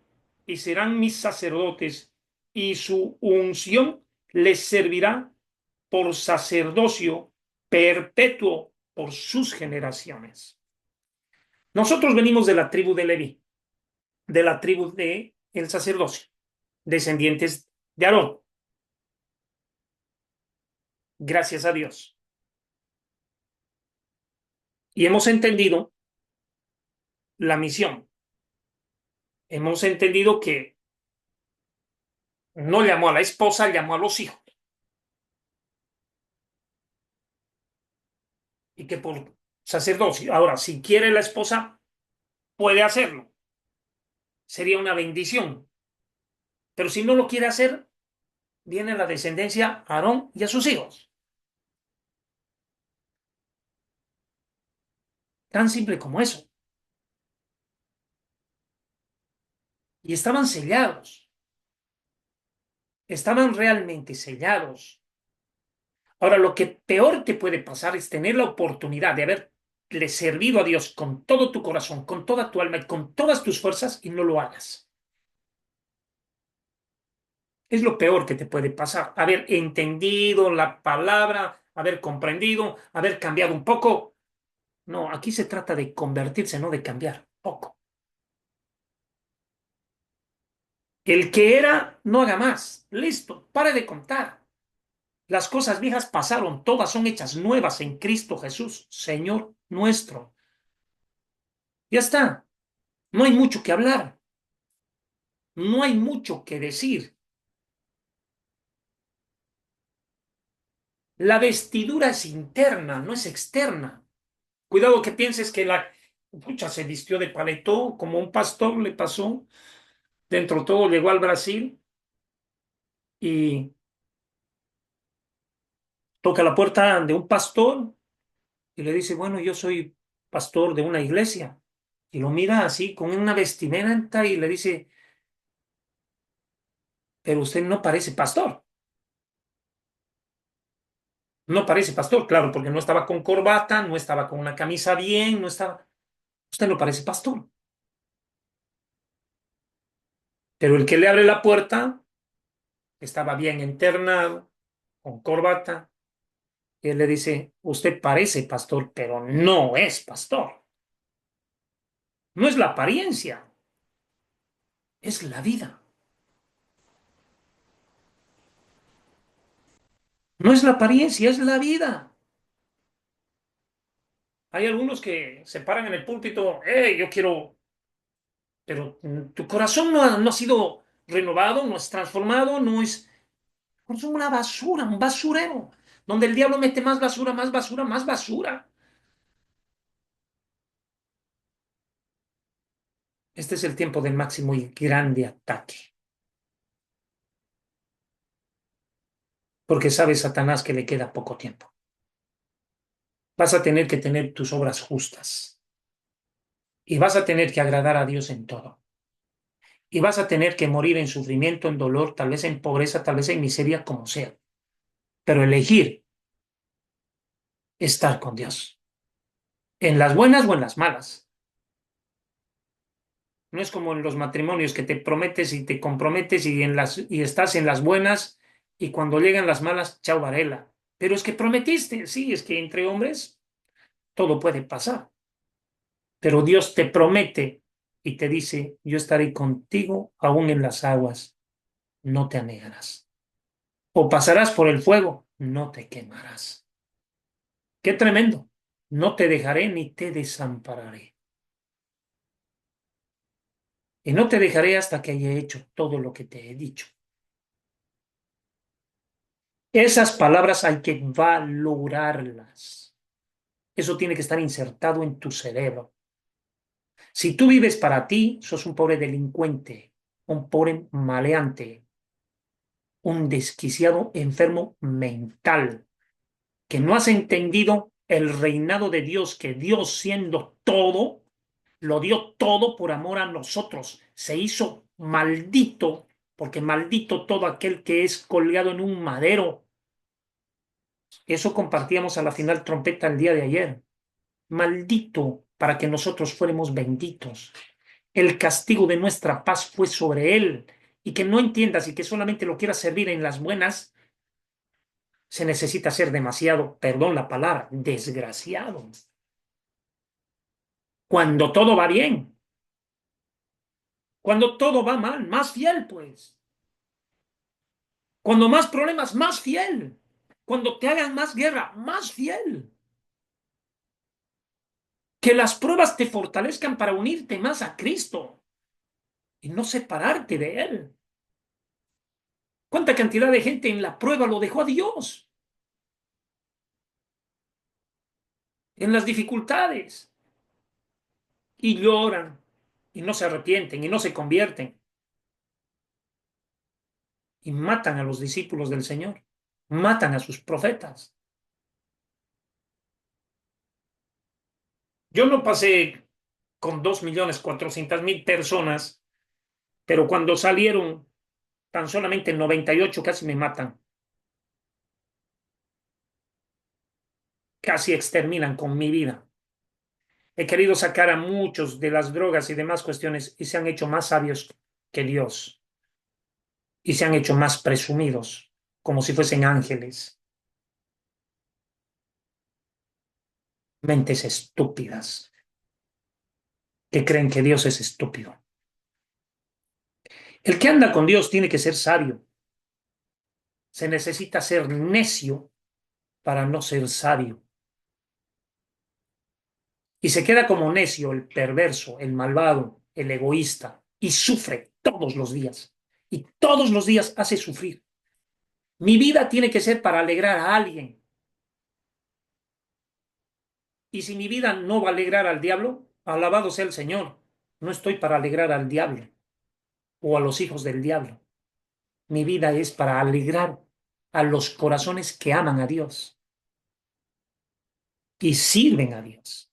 A: y serán mis sacerdotes y su unción les servirá por sacerdocio perpetuo por sus generaciones. Nosotros venimos de la tribu de Leví, de la tribu de el sacerdocio, descendientes de Aarón, gracias a Dios. Y hemos entendido la misión. Hemos entendido que no llamó a la esposa, llamó a los hijos. Y que por sacerdocio, ahora, si quiere la esposa, puede hacerlo. Sería una bendición. Pero si no lo quiere hacer, viene la descendencia a Aarón y a sus hijos. Tan simple como eso. Y estaban sellados. Estaban realmente sellados. Ahora, lo que peor te puede pasar es tener la oportunidad de haberle servido a Dios con todo tu corazón, con toda tu alma y con todas tus fuerzas y no lo hagas. Es lo peor que te puede pasar. Haber entendido la palabra, haber comprendido, haber cambiado un poco. No, aquí se trata de convertirse, no de cambiar. Poco. El que era, no haga más. Listo, pare de contar. Las cosas viejas pasaron, todas son hechas nuevas en Cristo Jesús, Señor nuestro. Ya está. No hay mucho que hablar. No hay mucho que decir. La vestidura es interna, no es externa. Cuidado que pienses que la pucha se vistió de paletó, como un pastor le pasó. Dentro de todo llegó al Brasil. y toca la puerta de un pastor y le dice, bueno, yo soy pastor de una iglesia. Y lo mira así con una vestimenta y le dice, pero usted no parece pastor. No parece pastor, claro, porque no estaba con corbata, no estaba con una camisa bien, no estaba. Usted no parece pastor. Pero el que le abre la puerta estaba bien internado, con corbata, y él le dice, usted parece pastor, pero no es pastor. No es la apariencia, es la vida. No es la apariencia, es la vida. Hay algunos que se paran en el púlpito, yo quiero, pero tu corazón no ha sido renovado, no es transformado, no es, es una basura, un basurero, donde el diablo mete más basura, más basura, más basura. Este es el tiempo del máximo y grande ataque, porque sabe Satanás que le queda poco tiempo. Vas a tener que tener tus obras justas y vas a tener que agradar a Dios en todo. Y vas a tener que morir en sufrimiento, en dolor, tal vez en pobreza, tal vez en miseria, como sea. Pero elegir estar con Dios, en las buenas o en las malas. No es como en los matrimonios que te prometes y te comprometes y estás en las buenas y cuando llegan las malas, chao Varela. Pero es que prometiste, sí, es que entre hombres todo puede pasar. Pero Dios te promete y te dice, yo estaré contigo aún en las aguas, no te anegarás. O pasarás por el fuego, no te quemarás. Qué tremendo. No te dejaré ni te desampararé. Y no te dejaré hasta que haya hecho todo lo que te he dicho. Esas palabras hay que valorarlas. Eso tiene que estar insertado en tu cerebro. Si tú vives para ti, sos un pobre delincuente, un pobre maleante, un desquiciado enfermo mental, que no has entendido el reinado de Dios, que Dios siendo todo, lo dio todo por amor a nosotros. Se hizo maldito, porque maldito todo aquel que es colgado en un madero. Eso compartíamos a la final trompeta el día de ayer. Maldito para que nosotros fuéramos benditos. El castigo de nuestra paz fue sobre él. Y que no entiendas y que solamente lo quieras servir en las buenas, se necesita ser demasiado, perdón la palabra, desgraciado. Cuando todo va bien, cuando todo va mal, más fiel, pues. Cuando más problemas, más fiel. Cuando te hagan más guerra, más fiel. Que las pruebas te fortalezcan para unirte más a Cristo y no separarte de Él. ¿Cuánta cantidad de gente en la prueba lo dejó a Dios? En las dificultades. Y lloran y no se arrepienten y no se convierten. Y matan a los discípulos del Señor. Matan a sus profetas. Yo no pasé con 2.400.000 personas, pero cuando salieron tan solamente 98 casi me matan. Casi exterminan con mi vida. He querido sacar a muchos de las drogas y demás cuestiones y se han hecho más sabios que Dios y se han hecho más presumidos, como si fuesen ángeles. Mentes estúpidas que creen que Dios es estúpido. El que anda con Dios tiene que ser sabio. Se necesita ser necio para no ser sabio. Y se queda como necio el perverso, el malvado, el egoísta, y sufre todos los días. Y todos los días hace sufrir. Mi vida tiene que ser para alegrar a alguien. Y si mi vida no va a alegrar al diablo, alabado sea el Señor. No estoy para alegrar al diablo o a los hijos del diablo. Mi vida es para alegrar a los corazones que aman a Dios y sirven a Dios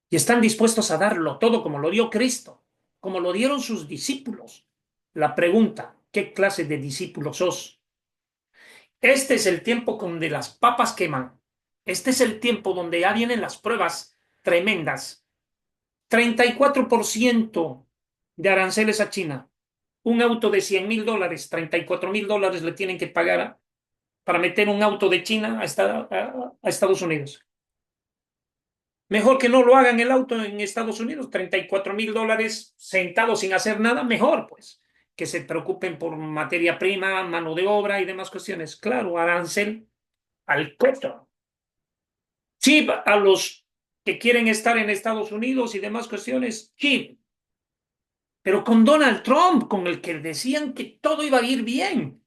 A: y están dispuestos a darlo todo como lo dio Cristo, como lo dieron sus discípulos. La pregunta, ¿qué clase de discípulos sos? Este es el tiempo donde las papas queman. Este es el tiempo donde ya vienen las pruebas tremendas. 34% de aranceles a China. Un auto de $100,000, $34,000 le tienen que pagar para meter un auto de China a Estados Unidos. Mejor que no lo hagan el auto en Estados Unidos, $34,000 sentados sin hacer nada, mejor pues que se preocupen por materia prima, mano de obra y demás cuestiones. Claro, arancel al costo. Chip a los que quieren estar en Estados Unidos y demás cuestiones, chip. Pero con Donald Trump, con el que decían que todo iba a ir bien.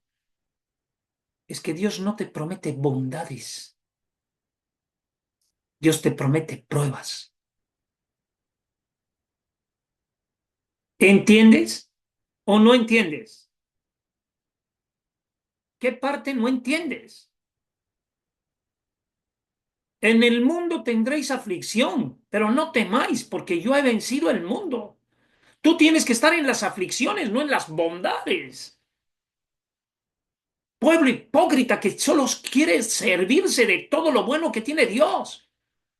A: Es que Dios no te promete bondades, Dios te promete pruebas. ¿Entiendes o no entiendes? ¿Qué parte no entiendes? En el mundo tendréis aflicción, pero no temáis, porque yo he vencido el mundo. Tú tienes que estar en las aflicciones, no en las bondades. Pueblo hipócrita que solo quiere servirse de todo lo bueno que tiene Dios.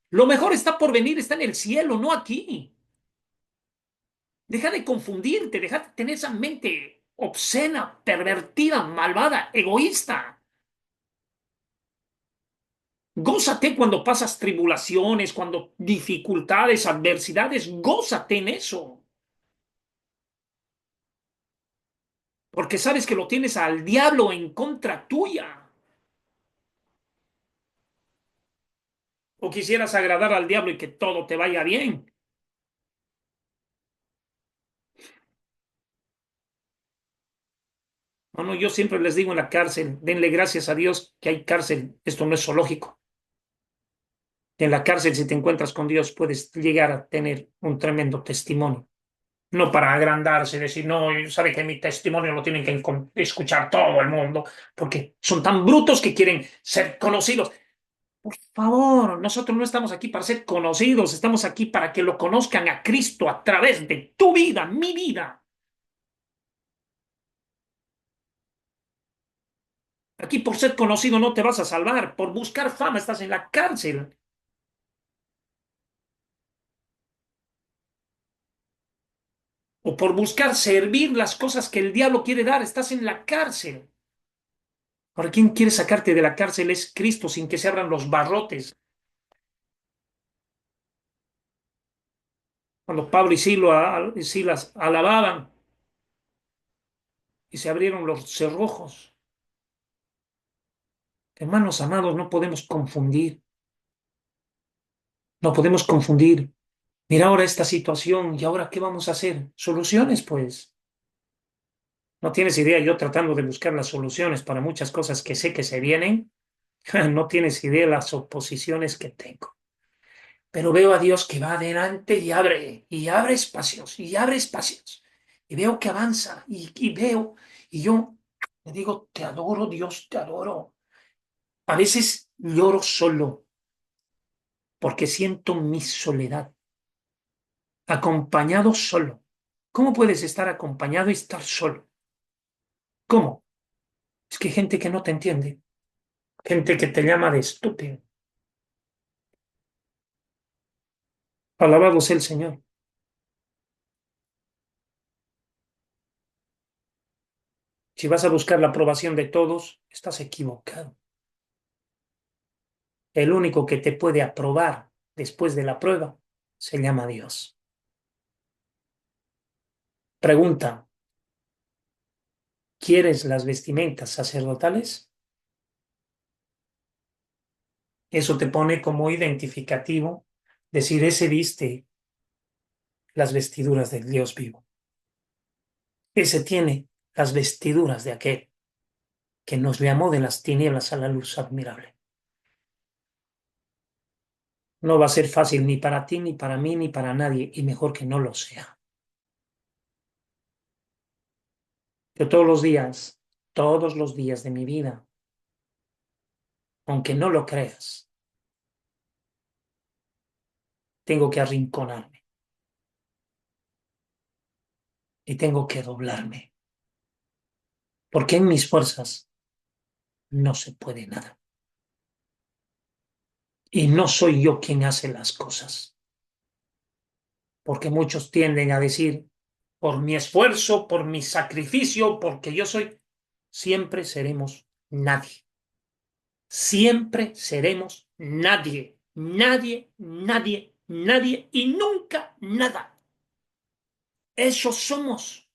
A: Lo mejor está por venir, está en el cielo, no aquí. Deja de confundirte, deja de tener esa mente obscena, pervertida, malvada, egoísta. Gózate cuando pasas tribulaciones, cuando dificultades, adversidades, gózate en eso. Porque sabes que lo tienes al diablo en contra tuya. O quisieras agradar al diablo y que todo te vaya bien. Bueno, yo siempre les digo en la cárcel, denle gracias a Dios que hay cárcel. Esto no es zoológico. En la cárcel, si te encuentras con Dios, puedes llegar a tener un tremendo testimonio. No para agrandarse, decir, no, sabe que mi testimonio lo tienen que escuchar todo el mundo, porque son tan brutos que quieren ser conocidos. Por favor, nosotros no estamos aquí para ser conocidos, estamos aquí para que lo conozcan a Cristo a través de tu vida, mi vida. Aquí por ser conocido no te vas a salvar, por buscar fama estás en la cárcel. O por buscar servir las cosas que el diablo quiere dar, estás en la cárcel. Ahora, ¿quién quiere sacarte de la cárcel? Es Cristo sin que se abran los barrotes. Cuando Pablo y Silas alababan y se abrieron los cerrojos. Hermanos amados, no podemos confundir, no podemos confundir. Mira ahora esta situación y ahora ¿qué vamos a hacer? Soluciones, pues. No tienes idea, yo tratando de buscar las soluciones para muchas cosas que sé que se vienen, no tienes idea las oposiciones que tengo. Pero veo a Dios que va adelante y abre espacios, y abre espacios. Y veo que avanza, y veo, y yo le digo, te adoro, Dios, te adoro. A veces lloro solo porque siento mi soledad, acompañado solo. ¿Cómo puedes estar acompañado y estar solo? ¿Cómo? Es que hay gente que no te entiende, gente que te llama de estúpido. Alabado sea el Señor. Si vas a buscar la aprobación de todos, estás equivocado. El único que te puede aprobar después de la prueba se llama Dios. Pregunta, ¿quieres las vestimentas sacerdotales? Eso te pone como identificativo decir, ese viste las vestiduras del Dios vivo. Ese tiene las vestiduras de aquel que nos llamó de las tinieblas a la luz admirable. No va a ser fácil ni para ti, ni para mí, ni para nadie, y mejor que no lo sea. Yo todos los días todos los días de mi vida, aunque no lo creas, tengo que arrinconarme y tengo que doblarme, porque en mis fuerzas no se puede nada. Y no soy yo quien hace las cosas, porque muchos tienden a decir, por mi esfuerzo, por mi sacrificio, porque yo soy, siempre seremos nadie. Siempre seremos nadie, nadie, nadie, nadie y nunca nada. Eso somos.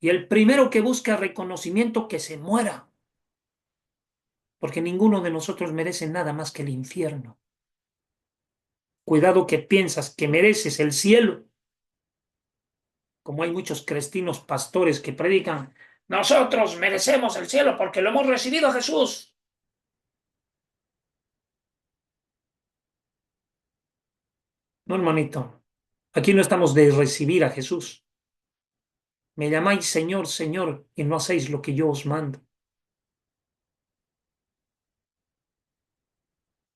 A: Y el primero que busca reconocimiento, que se muera, porque ninguno de nosotros merece nada más que el infierno. Cuidado que piensas que mereces el cielo, como hay muchos cristinos pastores que predican, nosotros merecemos el cielo porque lo hemos recibido a Jesús. No, hermanito, aquí no estamos de recibir a Jesús. Me llamáis Señor, Señor, y no hacéis lo que yo os mando.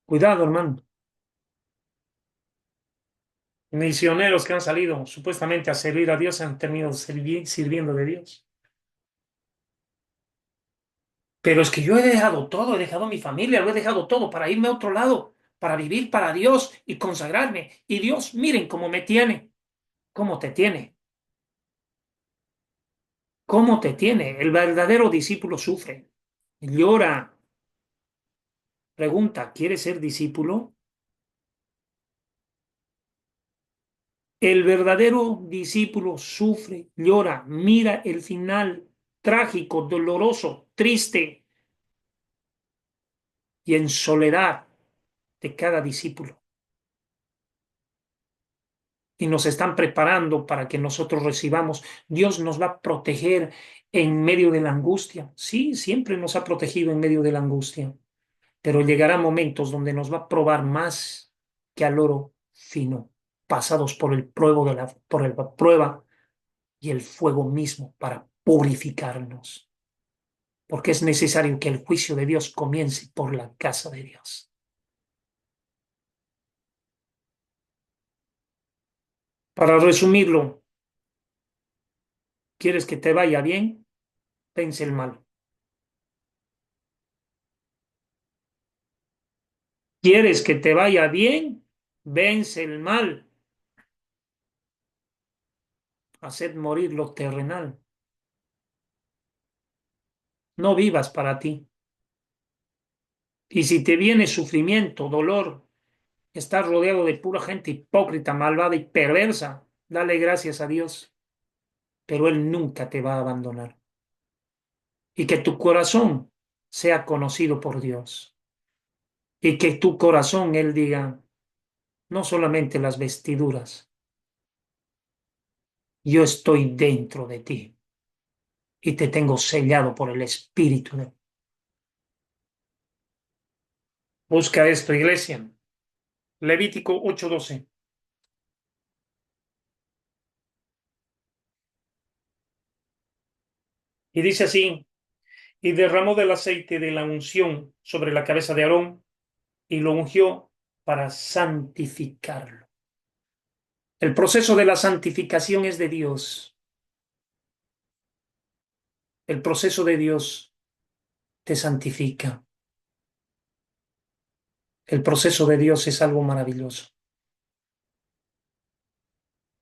A: Cuidado, hermano. Misioneros que han salido supuestamente a servir a Dios han terminado sirviendo de Dios. Pero es que yo he dejado todo, he dejado mi familia, lo he dejado todo para irme a otro lado, para vivir para Dios y consagrarme. Y Dios, miren cómo me tiene, cómo te tiene, cómo te tiene. El verdadero discípulo sufre, llora, pregunta, ¿quieres ser discípulo? El verdadero discípulo sufre, llora, mira el final trágico, doloroso, triste y en soledad de cada discípulo. Y nos están preparando para que nosotros recibamos. Dios nos va a proteger en medio de la angustia. Sí, siempre nos ha protegido en medio de la angustia, pero llegará momentos donde nos va a probar más que al oro fino, pasados por el por la prueba y el fuego mismo para purificarnos, porque es necesario que el juicio de Dios comience por la casa de Dios. Para resumirlo, ¿quieres que te vaya bien? Vence el mal. ¿Quieres que te vaya bien? Vence el mal. Haced morir lo terrenal. No vivas para ti. Y si te viene sufrimiento, dolor, estás rodeado de pura gente hipócrita, malvada y perversa, dale gracias a Dios, pero Él nunca te va a abandonar. Y que tu corazón sea conocido por Dios. Y que tu corazón, Él diga, no solamente las vestiduras, yo estoy dentro de ti y te tengo sellado por el Espíritu. Busca esto, iglesia. Levítico 8:12. Y dice así, y derramó del aceite de la unción sobre la cabeza de Aarón y lo ungió para santificarlo. El proceso de la santificación es de Dios. El proceso de Dios te santifica. El proceso de Dios es algo maravilloso.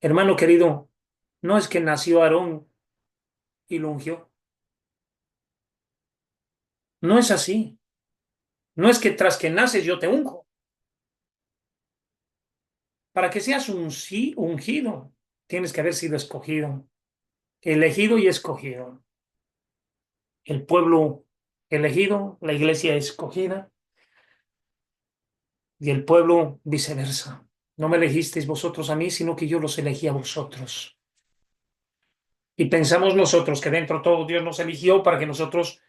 A: Hermano querido, no es que nació Aarón y lo ungió. No es así. No es que tras que naces yo te unjo. Para que seas un sí ungido, tienes que haber sido escogido, elegido y escogido. El pueblo elegido, la iglesia escogida y el pueblo viceversa. No me elegisteis vosotros a mí, sino que yo los elegí a vosotros. Y pensamos nosotros que dentro de todo Dios nos eligió para que nosotros,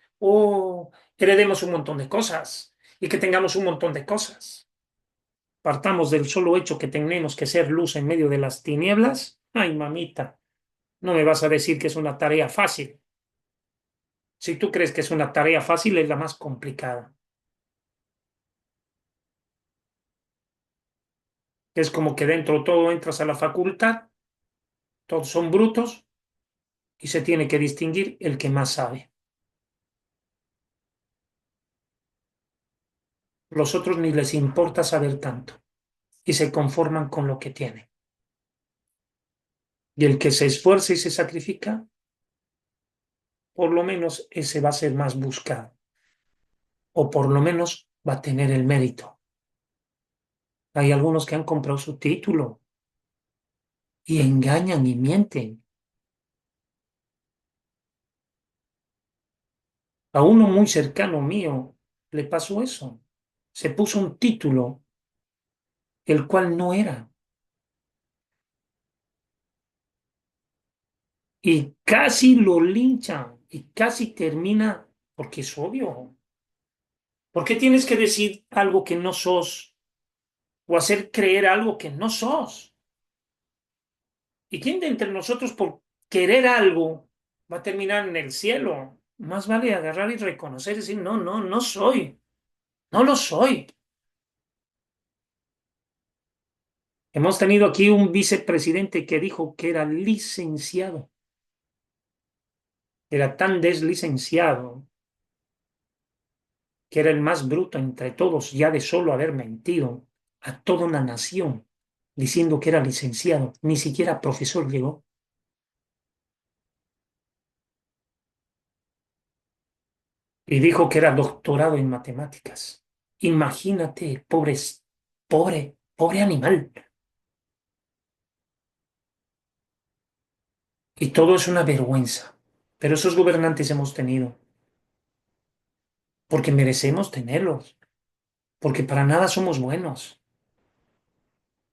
A: heredemos un montón de cosas y que tengamos un montón de cosas. Partamos del solo hecho que tenemos que ser luz en medio de las tinieblas. Ay, mamita, no me vas a decir que es una tarea fácil. Si tú crees que es una tarea fácil, es la más complicada. Es como que dentro todo entras a la facultad, todos son brutos y se tiene que distinguir el que más sabe. Los otros ni les importa saber tanto y se conforman con lo que tienen. Y el que se esfuerza y se sacrifica, por lo menos ese va a ser más buscado o por lo menos va a tener el mérito. Hay algunos que han comprado su título y engañan y mienten. A uno muy cercano mío le pasó eso. Se puso un título el cual no era y casi lo linchan y casi termina porque es obvio. ¿Por qué tienes que decir algo que no sos o hacer creer algo que no sos? ¿Y quién de entre nosotros por querer algo va a terminar en el cielo? Más vale agarrar y reconocer y decir, no, no, no soy, no lo soy. Hemos tenido aquí un vicepresidente que dijo que era licenciado, era tan deslicenciado que era el más bruto entre todos, ya de solo haber mentido a toda una nación diciendo que era licenciado, ni siquiera profesor llegó. Y dijo que era doctorado en matemáticas. Imagínate, pobre animal. Y todo es una vergüenza. Pero esos gobernantes hemos tenido, porque merecemos tenerlos, porque para nada somos buenos.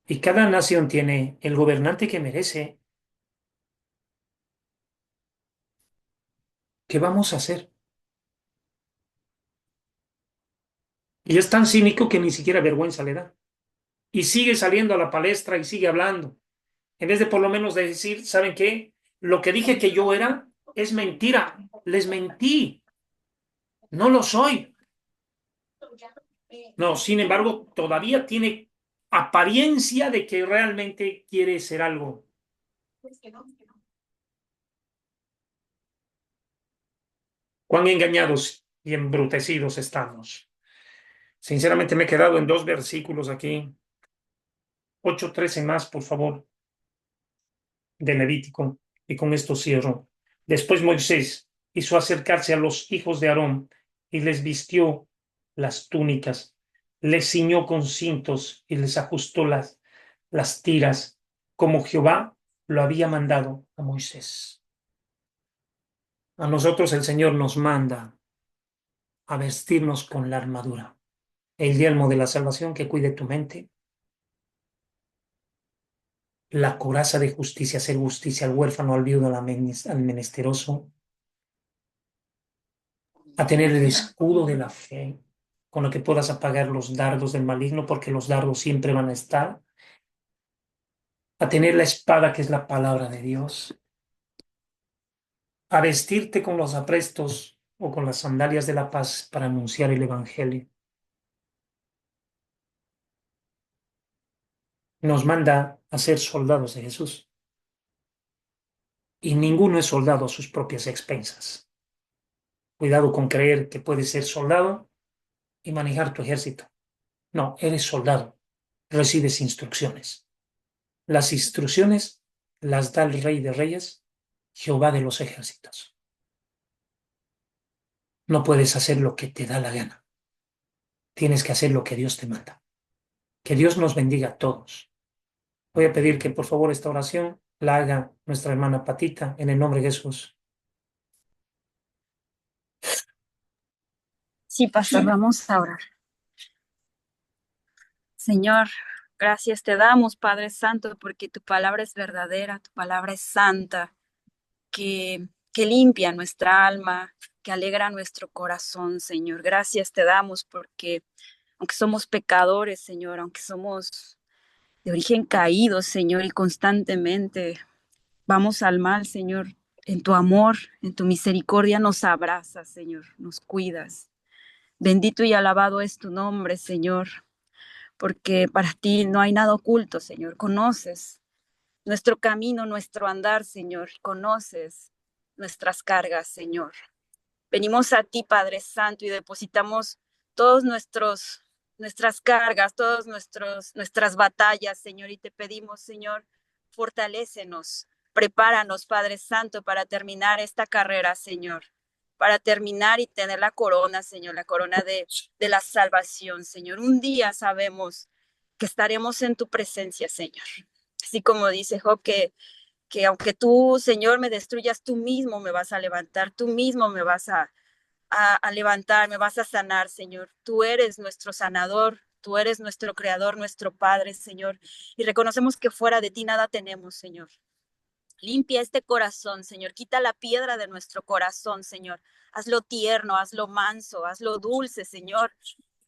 A: Y cada nación tiene el gobernante que merece. ¿Qué vamos a hacer? Y es tan cínico que ni siquiera vergüenza le da. Y sigue saliendo a la palestra y sigue hablando. En vez de por lo menos de decir, ¿saben qué? Lo que dije que yo era es mentira. Les mentí. No lo soy. No, sin embargo, todavía tiene apariencia de que realmente quiere ser algo. Cuán engañados y embrutecidos estamos. Sinceramente me he quedado en dos versículos aquí. 8:13 más, por favor, de Levítico. Y con esto cierro. Después Moisés hizo acercarse a los hijos de Aarón y les vistió las túnicas, les ciñó con cintos y les ajustó las tiras, como Jehová lo había mandado a Moisés. A nosotros el Señor nos manda a vestirnos con la armadura, el yelmo de la salvación que cuide tu mente, la coraza de justicia, hacer justicia al huérfano, al viudo, al menesteroso, a tener el escudo de la fe, con lo que puedas apagar los dardos del maligno, porque los dardos siempre van a estar, a tener la espada que es la palabra de Dios, a vestirte con los aprestos o con las sandalias de la paz para anunciar el Evangelio. Nos manda a ser soldados de Jesús y ninguno es soldado a sus propias expensas. Cuidado con creer que puedes ser soldado y manejar tu ejército. No, eres soldado, recibes instrucciones. Las instrucciones las da el Rey de Reyes, Jehová de los ejércitos. No puedes hacer lo que te da la gana. Tienes que hacer lo que Dios te manda. Que Dios nos bendiga a todos. Voy a pedir que por favor esta oración la haga nuestra hermana Patita en el nombre de Jesús.
C: Sí, pastor, vamos a orar. Señor, gracias te damos, Padre Santo, porque tu palabra es verdadera, tu palabra es santa, que limpia nuestra alma, que alegra nuestro corazón, Señor. Gracias te damos porque aunque somos pecadores, Señor, aunque somos de origen caído, Señor, y constantemente vamos al mal, Señor, en tu amor, en tu misericordia nos abrazas, Señor, nos cuidas. Bendito y alabado es tu nombre, Señor, porque para ti no hay nada oculto, Señor. Conoces nuestro camino, nuestro andar, Señor. Conoces nuestras cargas, Señor. Venimos a ti, Padre Santo, y depositamos todos nuestras cargas, nuestras batallas, Señor, y te pedimos, Señor, fortalécenos, prepáranos, Padre Santo, para terminar esta carrera, Señor, para terminar y tener la corona, Señor, la corona de la salvación, Señor. Un día sabemos que estaremos en tu presencia, Señor. Así como dice Job, que aunque tú, Señor, me destruyas, tú mismo me vas a levantar, tú mismo me vas a levantar, me vas a sanar, Señor. Tú eres nuestro sanador, tú eres nuestro creador, nuestro Padre, Señor. Y reconocemos que fuera de ti nada tenemos, Señor. Limpia este corazón, Señor. Quita la piedra de nuestro corazón, Señor. Hazlo tierno, hazlo manso, hazlo dulce, Señor.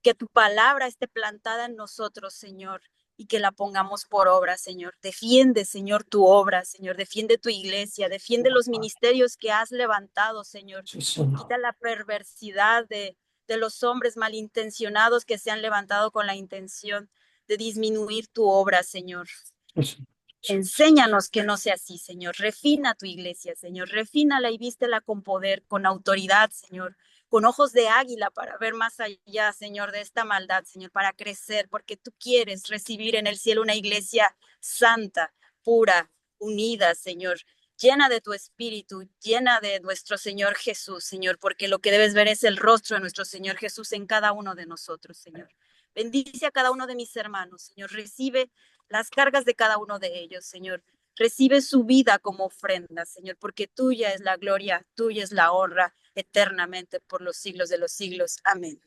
C: Que tu palabra esté plantada en nosotros, Señor, y que la pongamos por obra, Señor. Defiende, Señor, tu obra, Señor. Defiende tu iglesia, defiende los ministerios que has levantado, Señor.
A: Sí, Señor.
C: Quita la perversidad de los hombres malintencionados que se han levantado con la intención de disminuir tu obra, Señor.
A: Sí,
C: Enséñanos que no sea así, Señor. Refina tu iglesia, Señor. Refínala y vístela con poder, con autoridad, Señor. Con ojos de águila para ver más allá, Señor, de esta maldad, Señor, para crecer, porque tú quieres recibir en el cielo una iglesia santa, pura, unida, Señor, llena de tu espíritu, llena de nuestro Señor Jesús, Señor, porque lo que debes ver es el rostro de nuestro Señor Jesús en cada uno de nosotros, Señor. Bendice a cada uno de mis hermanos, Señor. Recibe las cargas de cada uno de ellos, Señor. Recibe su vida como ofrenda, Señor, porque tuya es la gloria, tuya es la honra eternamente por los siglos de los siglos. Amén.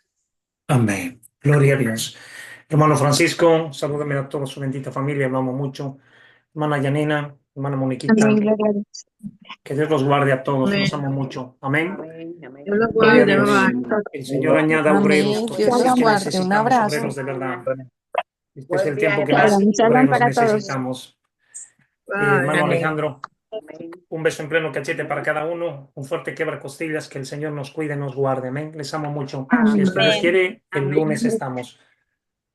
A: Amén. Gloria a Dios. Hermano Francisco, salúdame a toda su bendita familia, amamos mucho. Hermana Yanina, hermana Moniquita,
B: Amén, gloria a Dios.
A: que Dios los guarde a todos, los
D: Amén.
A: amo mucho. Amén.
D: Amén. Amén.
B: Dios los
A: Gloria a
B: guarde,
A: Dios.
B: hermano.
A: El Señor añada obreros,
E: Amén.
A: porque
E: Dios
A: sí
E: los
A: que
E: guarde. Un
A: necesitamos obreros
E: abrazo.
A: de verdad. Este es
D: Buen
A: el tiempo que
D: viaje para
A: más
B: Shalom,
D: ti.
B: shalom
A: obreros
B: para todos.
A: necesitamos.
D: Bye.
A: Hermano
D: Amén.
A: Alejandro,
D: Amén.
A: un beso en pleno cachete para cada uno, un fuerte quebra costillas, que el Señor nos cuide, nos guarde. Amén. Les amo mucho. Si
B: Amén.
A: Dios
C: Amén.
A: quiere, el
D: Amén.
A: lunes estamos.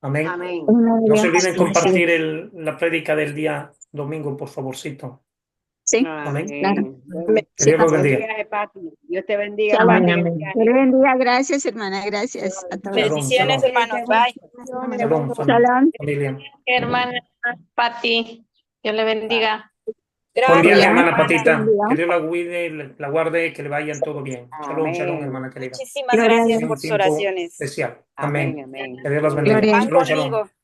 A: Amén.
D: Amén.
B: Una
A: No se
B: vez,
A: olviden
B: así
A: compartir
B: es.
A: la prédica del día domingo, por favorcito.
B: Sí,
A: Amén.
B: claro.
D: Amén. Buen,
A: Que Dios los
D: buen
A: bendiga.
D: viaje, Pati. Dios te bendiga,
B: Shalom.
D: Pati,
E: Amén,
D: en el
E: amén.
D: viaje.
B: Que le bendiga. Gracias, hermana. Gracias a todos.
A: Shalom,
C: Bendiciones,
A: shalom.
C: hermanos. Bye.
A: Shalom,
B: Shalom.
A: familia.
F: Hermana Pati, Dios le bendiga.
A: Buen viaje,
C: Gracias,
A: hermana
C: hermana.
A: Patita.
B: Bendiga.
A: Que Dios la cuide, la guarde, que le vayan todo bien. Shalom, shalom,
D: Amén.
A: hermana querida.
C: Muchísimas
B: Gloria a
C: gracias
B: Dios.
A: Un
C: por sus
A: tiempo
C: oraciones.
A: especial.
D: Amén.
A: Amén.
D: Amén.
A: Que Dios los bendiga.
B: Gloria a Dios.
C: Van
A: Shalom, shalom.
C: conmigo.